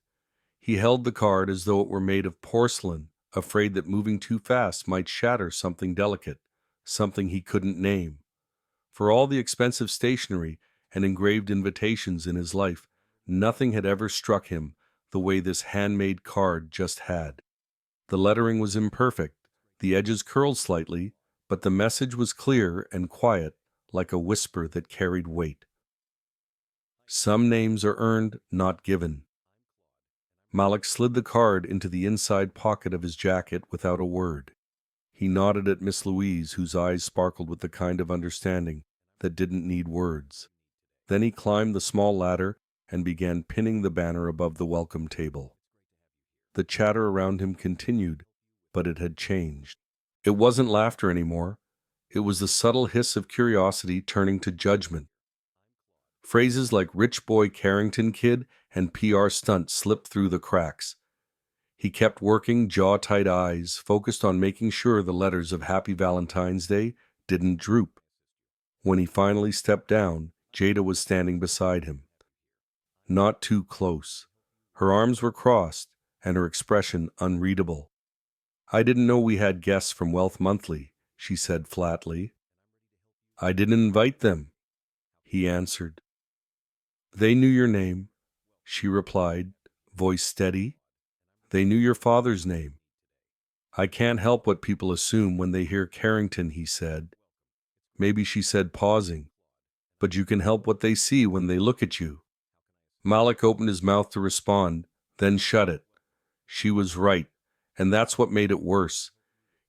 He held the card as though it were made of porcelain, afraid that moving too fast might shatter something delicate, something he couldn't name. For all the expensive stationery and engraved invitations in his life, nothing had ever struck him the way this handmade card just had. The lettering was imperfect, the edges curled slightly, but the message was clear and quiet, like a whisper that carried weight. Some names are earned, not given. Malik slid the card into the inside pocket of his jacket without a word. He nodded at Miss Louise, whose eyes sparkled with the kind of understanding that didn't need words. Then he climbed the small ladder and began pinning the banner above the welcome table. The chatter around him continued, but it had changed. It wasn't laughter anymore. It was the subtle hiss of curiosity turning to judgment. Phrases like "rich boy Carrington kid" and "PR stunt" slipped through the cracks. He kept working, jaw-tight eyes, focused on making sure the letters of Happy Valentine's Day didn't droop. When he finally stepped down, Jada was standing beside him. Not too close. Her arms were crossed, and her expression unreadable. "I didn't know we had guests from Wealth Monthly," she said flatly. "I didn't invite them," he answered. "They knew your name," she replied, voice steady. "They knew your father's name." "I can't help what people assume when they hear Carrington," he said. Maybe she said, pausing. "But you can help what they see when they look at you." Malik opened his mouth to respond, then shut it. She was right, and that's what made it worse.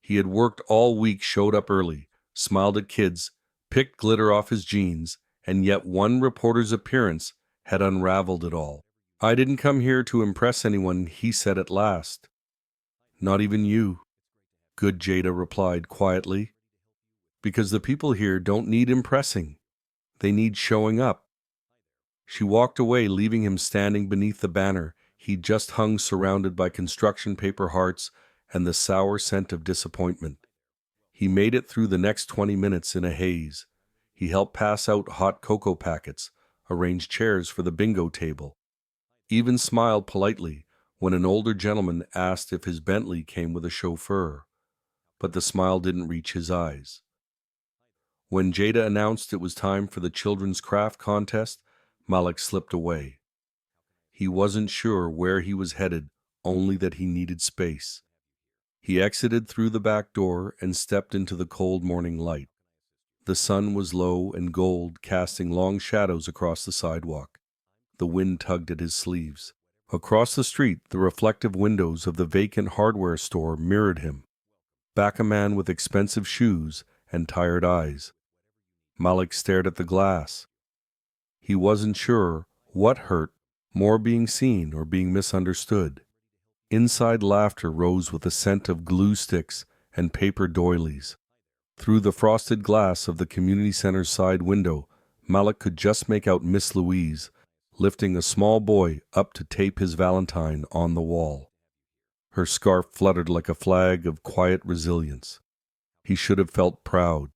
He had worked all week, showed up early, smiled at kids, picked glitter off his jeans, and yet one reporter's appearance had unraveled it all. "I didn't come here to impress anyone," he said at last. "Not even you," good Jada replied quietly. "Because the people here don't need impressing. They need showing up." She walked away, leaving him standing beneath the banner he'd just hung, surrounded by construction paper hearts and the sour scent of disappointment. He made it through the next 20 minutes in a haze. He helped pass out hot cocoa packets, arranged chairs for the bingo table, even smiled politely when an older gentleman asked if his Bentley came with a chauffeur. But the smile didn't reach his eyes. When Jada announced it was time for the children's craft contest, Malik slipped away. He wasn't sure where he was headed, only that he needed space. He exited through the back door and stepped into the cold morning light. The sun was low and gold, casting long shadows across the sidewalk. The wind tugged at his sleeves. Across the street, the reflective windows of the vacant hardware store mirrored him. Back a man with expensive shoes and tired eyes. Malik stared at the glass. He wasn't sure what hurt more, being seen or being misunderstood. Inside, laughter rose with a scent of glue sticks and paper doilies. Through the frosted glass of the community center's side window, Malik could just make out Miss Louise lifting a small boy up to tape his Valentine on the wall. Her scarf fluttered like a flag of quiet resilience. He should have felt proud.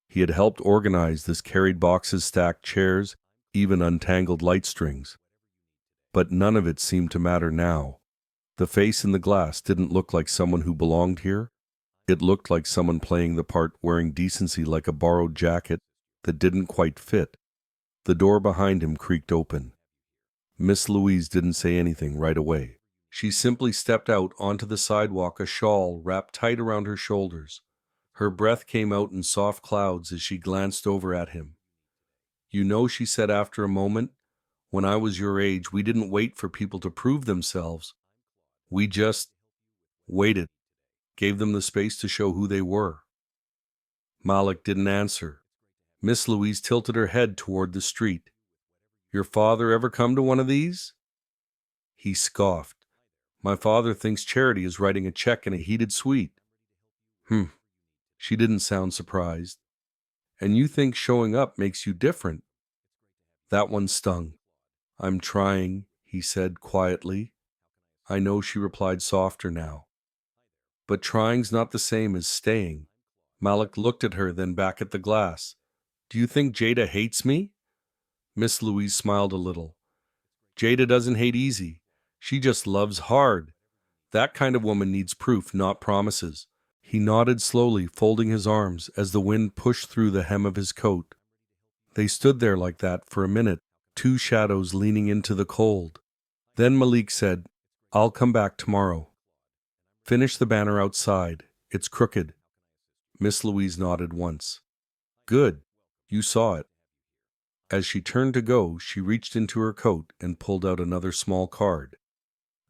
He had helped organize this, carried boxes, stacked chairs, even untangled light strings. But none of it seemed to matter now. The face in the glass didn't look like someone who belonged here. It looked like someone playing the part, wearing decency like a borrowed jacket that didn't quite fit. The door behind him creaked open. Miss Louise didn't say anything right away. She simply stepped out onto the sidewalk, a shawl wrapped tight around her shoulders. Her breath came out in soft clouds as she glanced over at him. "You know," she said after a moment, "when I was your age, we didn't wait for people to prove themselves. We just waited, gave them the space to show who they were." Malik didn't answer. Miss Louise tilted her head toward the street. "Your father ever come to one of these?" He scoffed. "My father thinks charity is writing a check in a heated suite." She didn't sound surprised. "And you think showing up makes you different?" That one stung. "I'm trying," he said quietly. "I know," she replied, softer now. "But trying's not the same as staying." Malik looked at her, then back at the glass. "Do you think Jada hates me?" Miss Louise smiled a little. "Jada doesn't hate easy. She just loves hard. That kind of woman needs proof, not promises." He nodded slowly, folding his arms as the wind pushed through the hem of his coat. They stood there like that for a minute, two shadows leaning into the cold. Then Malik said, "I'll come back tomorrow. Finish the banner outside. It's crooked." Miss Louise nodded once. "Good. You saw it." As she turned to go, she reached into her coat and pulled out another small card.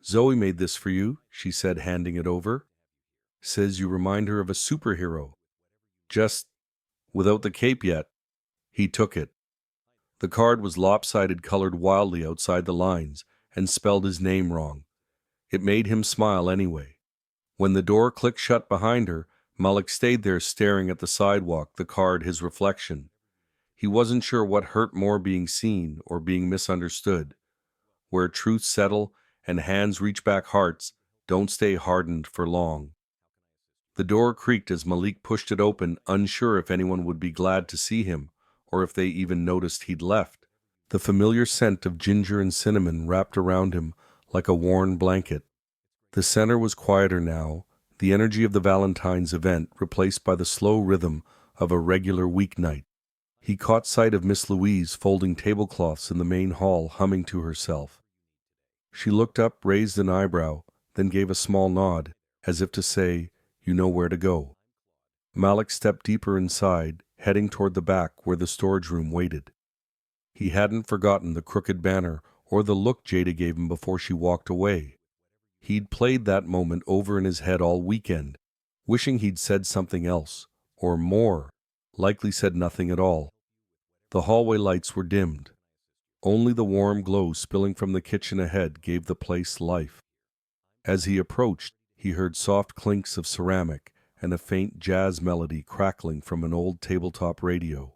"Zoe made this for you," she said, handing it over. "Says you remind her of a superhero. Just without the cape yet." He took it. The card was lopsided, colored wildly outside the lines, and spelled his name wrong. It made him smile anyway. When the door clicked shut behind her, Malik stayed there staring at the sidewalk, the card his reflection. He wasn't sure what hurt more, being seen or being misunderstood. Where truths settle and hands reach back, hearts don't stay hardened for long. The door creaked as Malik pushed it open, unsure if anyone would be glad to see him or if they even noticed he'd left. The familiar scent of ginger and cinnamon wrapped around him like a worn blanket. The center was quieter now, the energy of the Valentine's event replaced by the slow rhythm of a regular weeknight. He caught sight of Miss Louise folding tablecloths in the main hall, humming to herself. She looked up, raised an eyebrow, then gave a small nod, as if to say, "You know where to go." Malik stepped deeper inside, heading toward the back where the storage room waited. He hadn't forgotten the crooked banner or the look Jada gave him before she walked away. He'd played that moment over in his head all weekend, wishing he'd said something else, or more, likely said nothing at all. The hallway lights were dimmed. Only the warm glow spilling from the kitchen ahead gave the place life. As he approached, he heard soft clinks of ceramic and a faint jazz melody crackling from an old tabletop radio.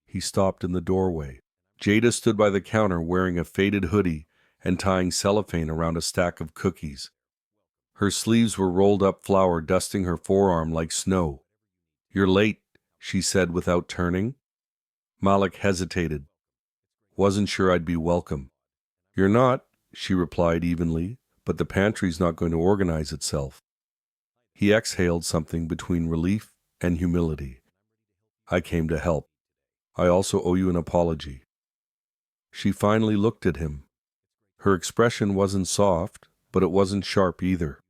He stopped in the doorway. Jada stood by the counter wearing a faded hoodie and tying cellophane around a stack of cookies. Her sleeves were rolled up flour dusting her forearm like snow. "You're late," she said without turning. Malik hesitated. "Wasn't sure I'd be welcome." "You're not," she replied evenly, "but the pantry's not going to organize itself." He exhaled something between relief and humility. "I came to help. I also owe you an apology." She finally looked at him. Her expression wasn't soft, but it wasn't sharp either.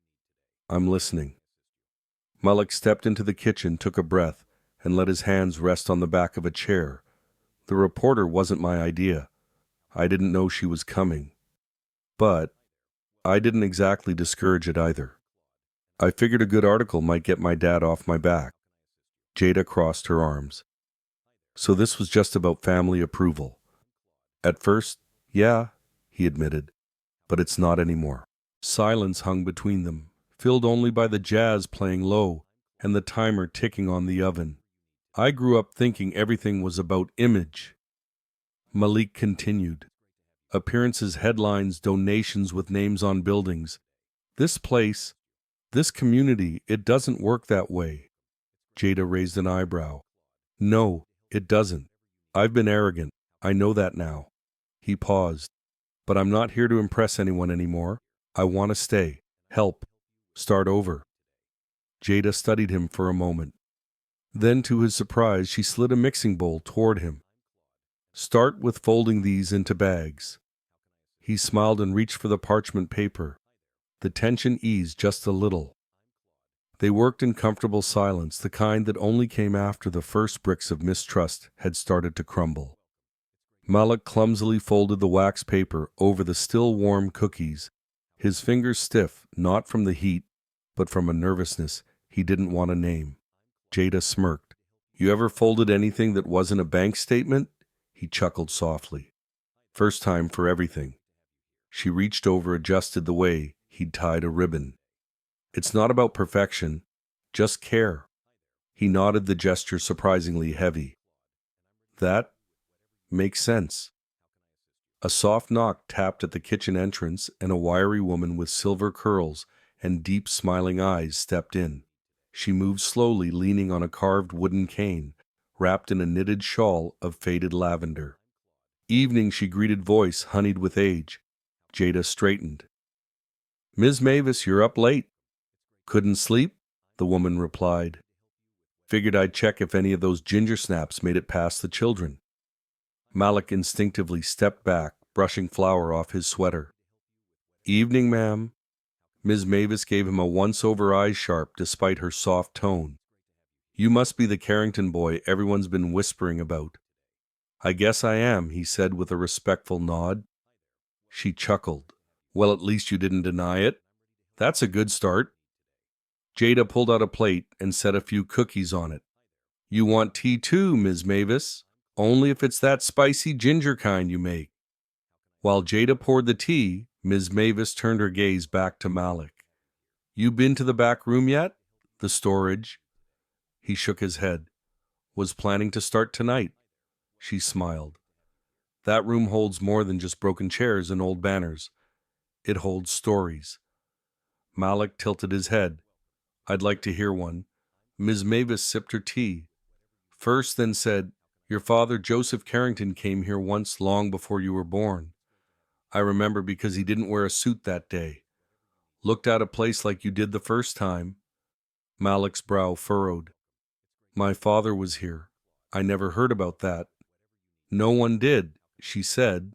"I'm listening." Malik stepped into the kitchen, took a breath, and let his hands rest on the back of a chair. "The reporter wasn't my idea. I didn't know she was coming. But I didn't exactly discourage it either. I figured a good article might get my dad off my back." Jada crossed her arms. "So this was just about family approval." "At first, yeah," he admitted, "but it's not anymore." Silence hung between them, filled only by the jazz playing low and the timer ticking on the oven. "I grew up thinking everything was about image," Malik continued. "Appearances, headlines, donations with names on buildings. This place, this community, it doesn't work that way." Jada raised an eyebrow. "No, it doesn't. I've been arrogant. I know that now." He paused. "But I'm not here to impress anyone anymore. I want to stay, help, start over." Jada studied him for a moment. Then, to his surprise, she slid a mixing bowl toward him. "Start with folding these into bags." He smiled and reached for the parchment paper. The tension eased just a little. They worked in comfortable silence, the kind that only came after the first bricks of mistrust had started to crumble. Malik clumsily folded the wax paper over the still warm cookies, his fingers stiff, not from the heat, but from a nervousness he didn't want to name. Jada smirked. "You ever folded anything that wasn't a bank statement?" He chuckled softly. "First time for everything." She reached over, adjusted the way he'd tied a ribbon. "It's not about perfection, just care." He nodded, the gesture surprisingly heavy. "That makes sense." A soft knock tapped at the kitchen entrance, and a wiry woman with silver curls and deep smiling eyes stepped in. She moved slowly, leaning on a carved wooden cane, wrapped in a knitted shawl of faded lavender. "Evening," she greeted, voice honeyed with age. Jada straightened. "Ms. Mavis, you're up late." "Couldn't sleep?" the woman replied. "Figured I'd check if any of those ginger snaps made it past the children." Malik instinctively stepped back, brushing flour off his sweater. "Evening, ma'am." Ms. Mavis gave him a once-over eye sharp despite her soft tone. "You must be the Carrington boy everyone's been whispering about." "I guess I am," he said with a respectful nod. She chuckled. "Well, at least you didn't deny it. That's a good start." Jada pulled out a plate and set a few cookies on it. "You want tea too, Ms. Mavis? Only if it's that spicy ginger kind you make." While Jada poured the tea, Ms. Mavis turned her gaze back to Malik. "You been to the back room yet? The storage?" He shook his head. "Was planning to start tonight." She smiled. "That room holds more than just broken chairs and old banners. It holds stories." Malik tilted his head. "I'd like to hear one." Ms. Mavis sipped her tea. First, then said, "Your father, Joseph Carrington, came here once long before you were born. I remember because he didn't wear a suit that day. Looked out of place like you did the first time." Malik's brow furrowed. "My father was here. I never heard about that." "No one did," she said.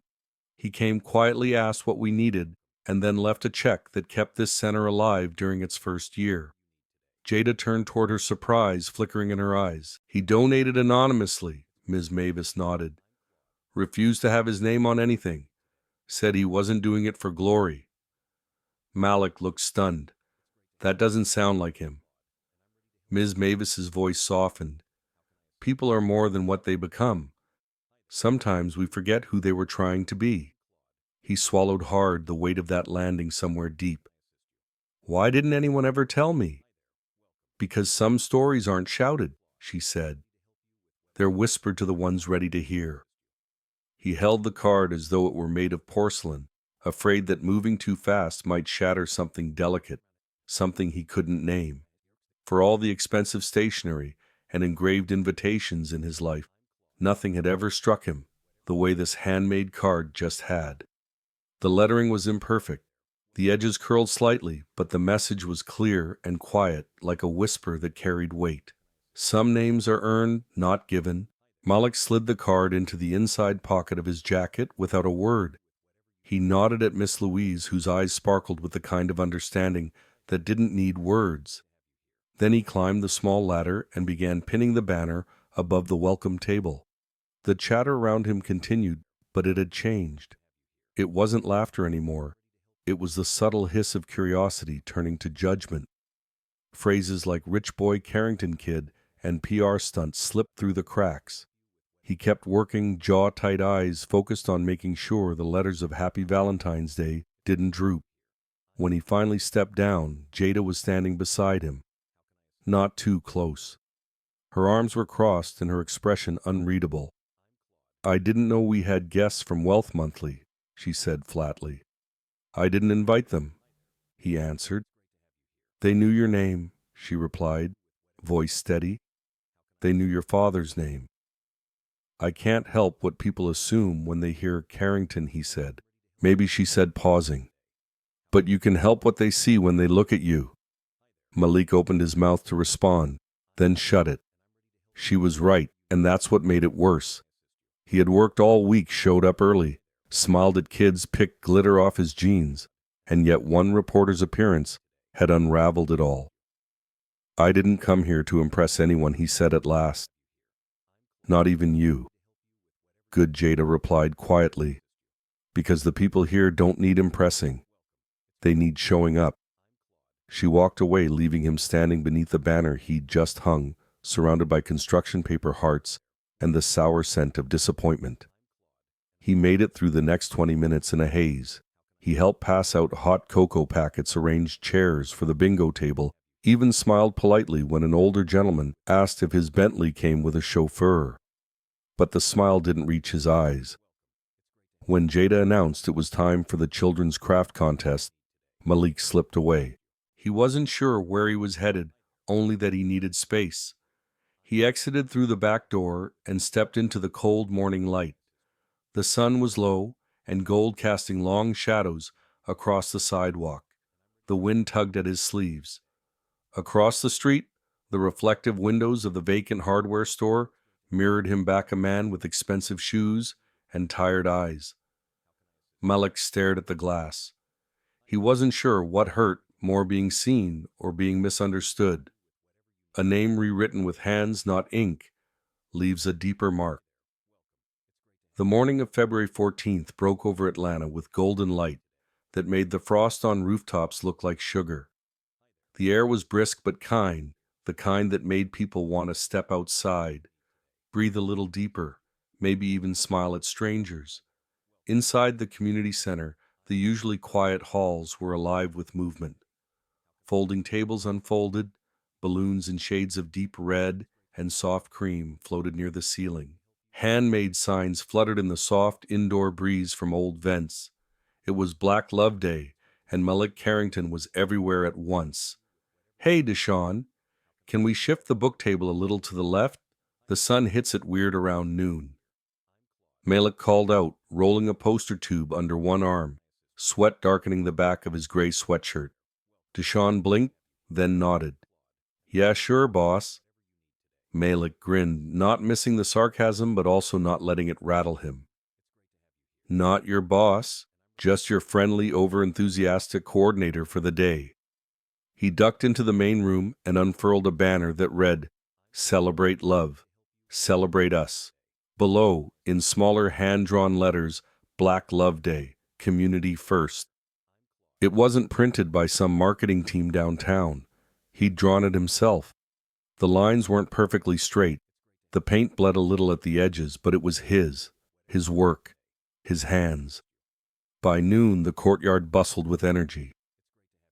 "He came quietly, asked what we needed, and then left a check that kept this center alive during its first year." Jada turned toward her, surprise flickering in her eyes. "He donated anonymously," Ms. Mavis nodded. "Refused to have his name on anything. Said he wasn't doing it for glory." Malik looked stunned. "That doesn't sound like him." Ms. Mavis's voice softened. "People are more than what they become. Sometimes we forget who they were trying to be. He swallowed hard, the weight of that landing somewhere deep. Why didn't anyone ever tell me? Because some stories aren't shouted, she said. They're whispered to the ones ready to hear. He held the card as though it were made of porcelain, afraid that moving too fast might shatter something delicate, something he couldn't name. For all the expensive stationery and engraved invitations in his life, nothing had ever struck him the way this handmade card just had. The lettering was imperfect. The edges curled slightly, but the message was clear and quiet, like a whisper that carried weight. Some names are earned, not given. Malik slid the card into the inside pocket of his jacket without a word. He nodded at Miss Louise, whose eyes sparkled with the kind of understanding that didn't need words. Then he climbed the small ladder and began pinning the banner above the welcome table. The chatter around him continued, but it had changed. It wasn't laughter anymore. It was the subtle hiss of curiosity turning to judgment. Phrases like rich boy Carrington kid and PR stunt slipped through the cracks. He kept working, jaw-tight eyes focused on making sure the letters of Happy Valentine's Day didn't droop. When he finally stepped down, Jada was standing beside him. Not too close. Her arms were crossed and her expression unreadable. "I didn't know we had guests from Wealth Monthly," she said flatly. "I didn't invite them," he answered. "They knew your name," she replied, voice steady. "They knew your father's name." "I can't help what people assume when they hear Carrington," he said. Maybe she said, pausing. "But you can help what they see when they look at you." Malik opened his mouth to respond, then shut it. She was right, and that's what made it worse. He had worked all week, showed up early, smiled at kids, picked glitter off his jeans, and yet one reporter's appearance had unraveled it all. "I didn't come here to impress anyone," he said at last. "Not even you." "Good," Jada replied quietly, "because the people here don't need impressing. They need showing up." She walked away, leaving him standing beneath the banner he'd just hung, surrounded by construction paper hearts and the sour scent of disappointment. He made it through the next 20 minutes in a haze. He helped pass out hot cocoa packets, arranged chairs for the bingo table, even smiled politely when an older gentleman asked if his Bentley came with a chauffeur. But the smile didn't reach his eyes. When Jada announced it was time for the children's craft contest, Malik slipped away. He wasn't sure where he was headed, only that he needed space. He exited through the back door and stepped into the cold morning light. The sun was low and gold, casting long shadows across the sidewalk. The wind tugged at his sleeves. Across the street, the reflective windows of the vacant hardware store mirrored him back, a man with expensive shoes and tired eyes. Malik stared at the glass. He wasn't sure what hurt more, being seen or being misunderstood. A name rewritten with hands, not ink, leaves a deeper mark. The morning of February 14th broke over Atlanta with golden light that made the frost on rooftops look like sugar. The air was brisk but kind, the kind that made people want to step outside, breathe a little deeper, maybe even smile at strangers. Inside the community center, the usually quiet halls were alive with movement. Folding tables unfolded, balloons in shades of deep red and soft cream floated near the ceiling. Handmade signs fluttered in the soft indoor breeze from old vents. It was Black Love Day, and Malik Carrington was everywhere at once. "Hey, Deshaun, can we shift the book table a little to the left? The sun hits it weird around noon." Malik called out, rolling a poster tube under one arm, sweat darkening the back of his gray sweatshirt. Deshaun blinked, then nodded. "Yeah, sure, boss." Malik grinned, not missing the sarcasm but also not letting it rattle him. "Not your boss, just your friendly, over-enthusiastic coordinator for the day." He ducked into the main room and unfurled a banner that read, "Celebrate love. Celebrate us." Below, in smaller hand-drawn letters, Black Love Day, Community First. It wasn't printed by some marketing team downtown. He'd drawn it himself. The lines weren't perfectly straight. The paint bled a little at the edges, but it was his. his work, his hands. By noon, the courtyard bustled with energy.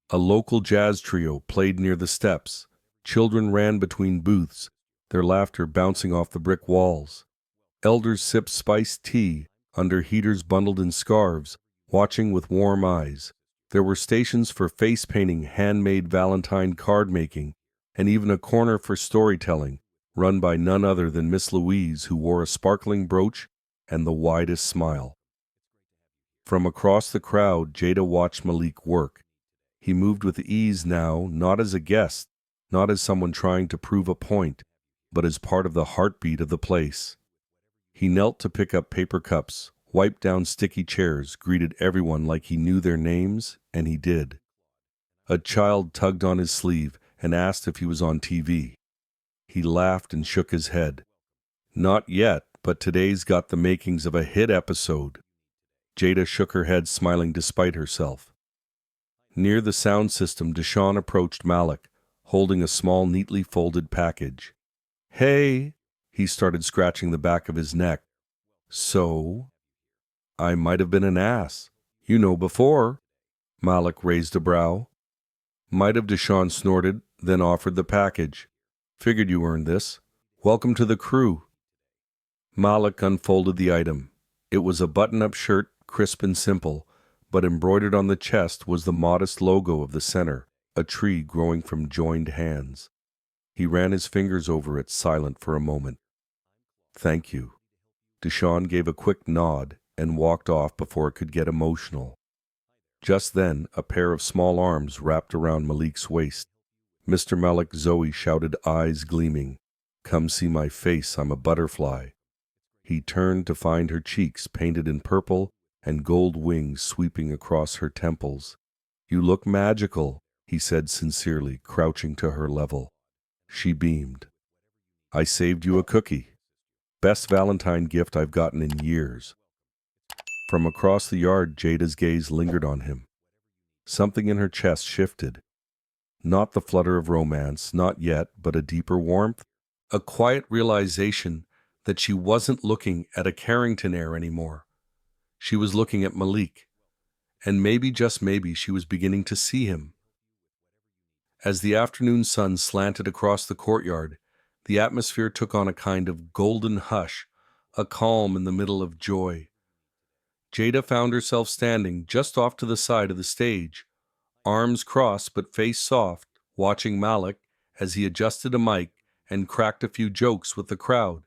A local jazz trio played near the steps. Children ran between booths, their laughter bouncing off the brick walls. Elders sipped spiced tea under heaters bundled in scarves, watching with warm eyes. There were stations for face painting, handmade Valentine card making, and even a corner for storytelling, run by none other than Miss Louise, who wore a sparkling brooch and the widest smile. From across the crowd, Jada watched Malik work. He moved with ease now, not as a guest, not as someone trying to prove a point, but as part of the heartbeat of the place. He knelt to pick up paper cups, wiped down sticky chairs, greeted everyone like he knew their names, and he did. A child tugged on his sleeve and asked if he was on TV. He laughed and shook his head. Not yet, but today's got the makings of a hit episode. Jada shook her head, smiling despite herself. Near the sound system, Deshaun approached Malik, holding a small, neatly folded package. "Hey," he started, scratching the back of his neck. "So? I might have been an ass. You know before." Malik raised a brow. "Might have," Deshaun snorted, then offered the package. "Figured you earned this. Welcome to the crew." Malik unfolded the item. It was a button-up shirt, crisp and simple, but embroidered on the chest was the modest logo of the center, a tree growing from joined hands. He ran his fingers over it, silent for a moment. "Thank you." Deshaun gave a quick nod and walked off before it could get emotional. Just then, a pair of small arms wrapped around Malik's waist. "Mr. Malik," Zoe shouted, eyes gleaming. "Come see my face, I'm a butterfly." He turned to find her cheeks painted in purple and gold wings sweeping across her temples. "You look magical," he said sincerely, crouching to her level. She beamed. "I saved you a cookie. Best Valentine gift I've gotten in years." From across the yard, Jada's gaze lingered on him. Something in her chest shifted. Not the flutter of romance, not yet, but a deeper warmth. A quiet realization that she wasn't looking at a Carrington-heir anymore. She was looking at Malik. And maybe, just maybe, she was beginning to see him. As the afternoon sun slanted across the courtyard, the atmosphere took on a kind of golden hush, a calm in the middle of joy. Jada found herself standing just off to the side of the stage, arms crossed but face soft, watching Malik as he adjusted a mic and cracked a few jokes with the crowd.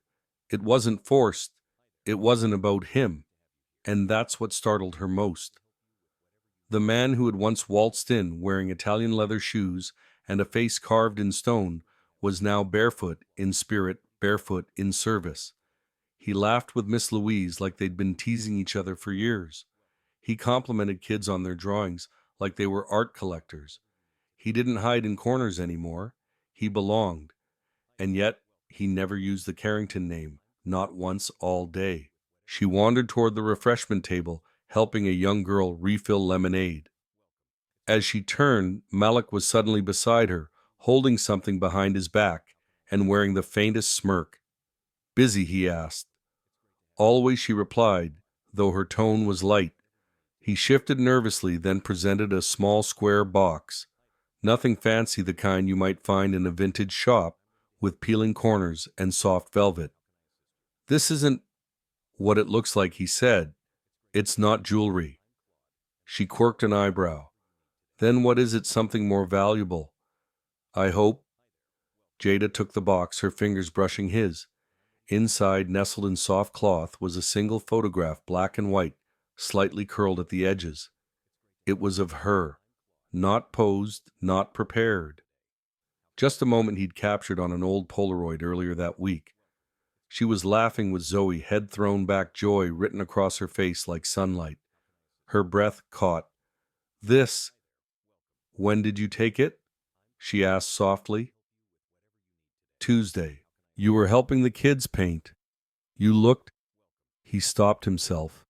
It wasn't forced, it wasn't about him, and that's what startled her most. The man who had once waltzed in wearing Italian leather shoes and a face carved in stone was now barefoot in spirit, barefoot in service. He laughed with Miss Louise like they'd been teasing each other for years. He complimented kids on their drawings like they were art collectors. He didn't hide in corners anymore. He belonged. And yet, he never used the Carrington name, not once all day. She wandered toward the refreshment table, helping a young girl refill lemonade. As she turned, Malik was suddenly beside her, holding something behind his back and wearing the faintest smirk. "Busy?" he asked. "Always," she replied, though her tone was light. He shifted nervously, then presented a small square box. Nothing fancy, the kind you might find in a vintage shop, with peeling corners and soft velvet. "This isn't what it looks like," he said. "It's not jewelry." She quirked an eyebrow. "Then what is it? Something more valuable, I hope?" Jada took the box, her fingers brushing his. Inside, nestled in soft cloth, was a single photograph, black and white, slightly curled at the edges. It was of her, not posed, not prepared. Just a moment he'd captured on an old Polaroid earlier that week. She was laughing with Zoe, head thrown back, joy written across her face like sunlight. Her breath caught. "This. When did you take it?" she asked softly. "Tuesday. You were helping the kids paint. You looked—" He stopped himself.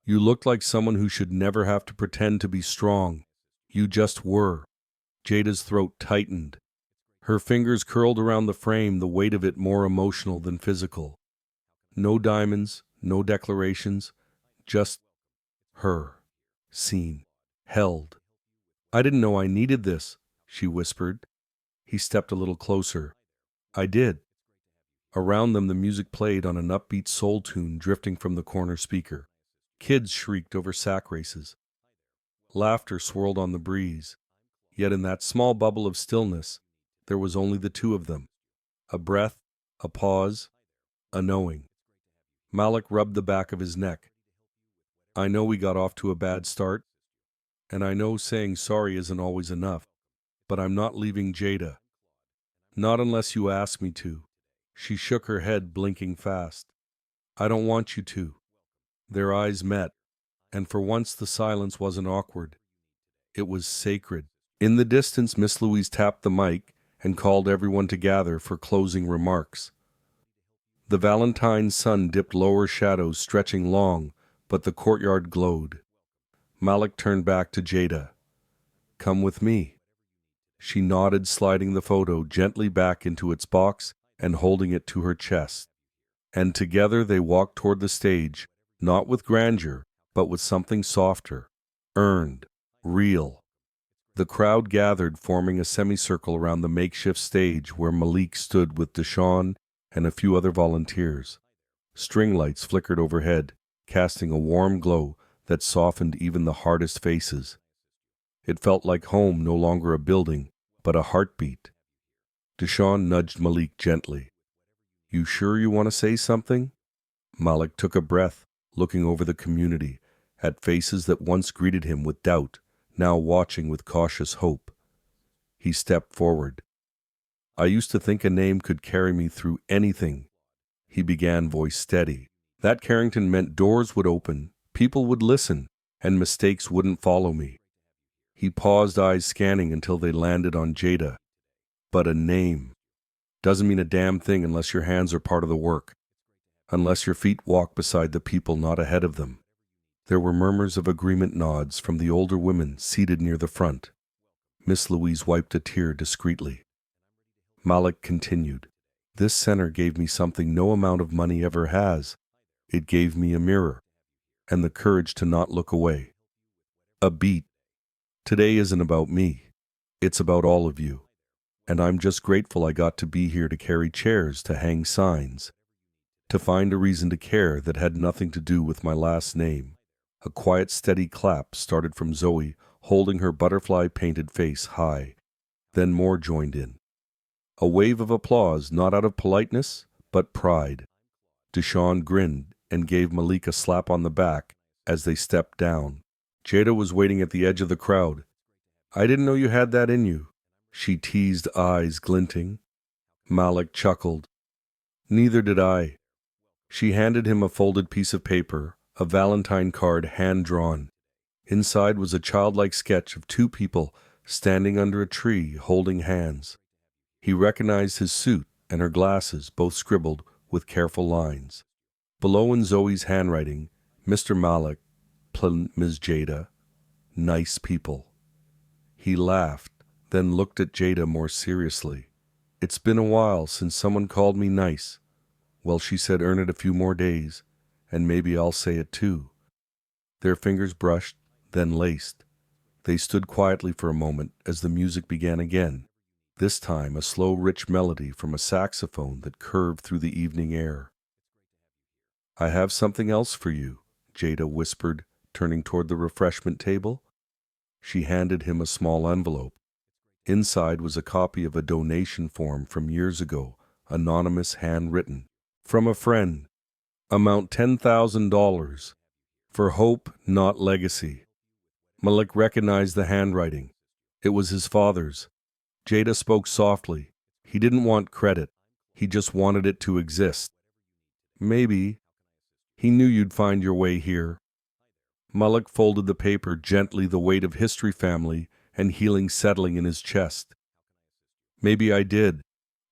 "You looked like someone who should never have to pretend to be strong. You just were." Jada's throat tightened. Her fingers curled around the frame, the weight of it more emotional than physical. No diamonds, No declarations, just her. Seen. Held. I didn't know I needed this, she whispered. He stepped a little closer. I did. Around them the music played on an upbeat soul tune drifting from the corner speaker. Kids shrieked over sack races. Laughter swirled on the breeze. Yet in that small bubble of stillness, there was only the two of them. A breath, a pause, a knowing. Malik rubbed the back of his neck. I know we got off to a bad start, and I know saying sorry isn't always enough, but I'm not leaving Jada. Not unless you ask me to. She shook her head, blinking fast. I don't want you to. Their eyes met, and for once the silence wasn't awkward. It was sacred. In the distance, Miss Louise tapped the mic and called everyone to gather for closing remarks. The Valentine sun dipped lower shadows stretching long, but the courtyard glowed. Malik turned back to Jada. Come with me. She nodded, sliding the photo gently back into its box and holding it to her chest. And together they walked toward the stage, not with grandeur, but with something softer, earned, real. The crowd gathered, forming a semicircle around the makeshift stage where Malik stood with Deshawn and a few other volunteers. String lights flickered overhead, casting a warm glow that softened even the hardest faces. It felt like home, no longer a building, but a heartbeat. Deshawn nudged Malik gently. You sure you want to say something? Malik took a breath, looking over the community, at faces that once greeted him with doubt, now watching with cautious hope. He stepped forward. I used to think a name could carry me through anything. He began, voice steady. That Carrington meant doors would open, people would listen, and mistakes wouldn't follow me. He paused, eyes scanning until they landed on Jada. But a name doesn't mean a damn thing unless your hands are part of the work, unless your feet walk beside the people, not ahead of them. There were murmurs of agreement, nods from the older women seated near the front. Miss Louise wiped a tear discreetly. Malik continued. This center gave me something no amount of money ever has. It gave me a mirror, and the courage to not look away. A beat. Today isn't about me. It's about all of you. And I'm just grateful I got to be here to carry chairs, to hang signs, to find a reason to care that had nothing to do with my last name. A quiet, steady clap started from Zoe, holding her butterfly-painted face high. Then more joined in. A wave of applause, not out of politeness, but pride. Deshawn grinned and gave Malik a slap on the back as they stepped down. Jada was waiting at the edge of the crowd. I didn't know you had that in you, she teased, eyes glinting. Malik chuckled. Neither did I. She handed him a folded piece of paper, a Valentine card hand-drawn. Inside was a childlike sketch of two people standing under a tree holding hands. He recognized his suit and her glasses, both scribbled with careful lines. Below in Zoe's handwriting, Mr. Malik, Ms. Jada, nice people. He laughed, then looked at Jada more seriously. It's been a while since someone called me nice. Well, she said, earn it a few more days, and maybe I'll say it too. Their fingers brushed, then laced. They stood quietly for a moment as the music began again, this time a slow, rich melody from a saxophone that curved through the evening air. I have something else for you, Jada whispered, turning toward the refreshment table. She handed him a small envelope. Inside was a copy of a donation form from years ago, anonymous, handwritten. From a friend. Amount $10,000. For hope, not legacy. Malik recognized the handwriting. It was his father's. Jada spoke softly. He didn't want credit. He just wanted it to exist. Maybe. He knew you'd find your way here. Malik folded the paper gently, the weight of history, family, and healing settling in his chest. Maybe I did.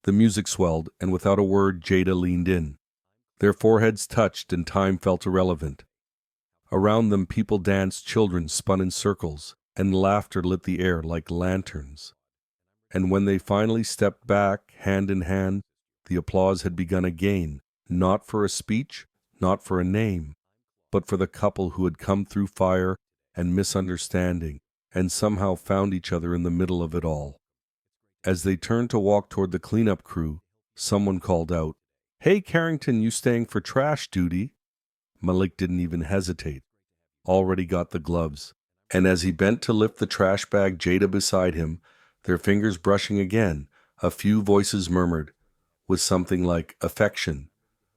The music swelled, and without a word, Jada leaned in. Their foreheads touched, and time felt irrelevant. Around them, people danced, children spun in circles, and laughter lit the air like lanterns. And when they finally stepped back, hand in hand, the applause had begun again, not for a speech, not for a name, but for the couple who had come through fire and misunderstanding and somehow found each other in the middle of it all. As they turned to walk toward the cleanup crew, someone called out, "Hey, Carrington, you staying for trash duty?" Malik didn't even hesitate. Already got the gloves. And as he bent to lift the trash bag, Jada beside him, their fingers brushing again, a few voices murmured, with something like affection,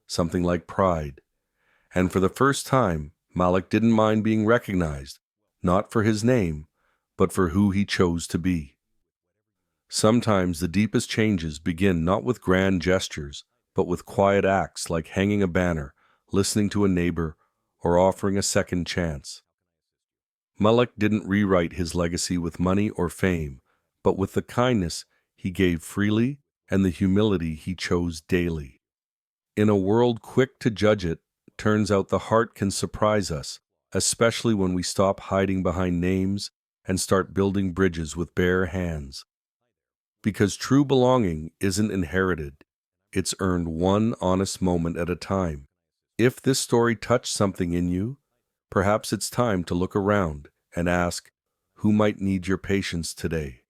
something like pride. And for the first time, Malik didn't mind being recognized, not for his name, but for who he chose to be. Sometimes the deepest changes begin not with grand gestures, but with quiet acts like hanging a banner, listening to a neighbor, or offering a second chance. Malik didn't rewrite his legacy with money or fame, but with the kindness he gave freely and the humility he chose daily. In a world quick to judge it, turns out the heart can surprise us, especially when we stop hiding behind names and start building bridges with bare hands. Because true belonging isn't inherited, it's earned one honest moment at a time. If this story touched something in you, perhaps it's time to look around and ask, who might need your patience today?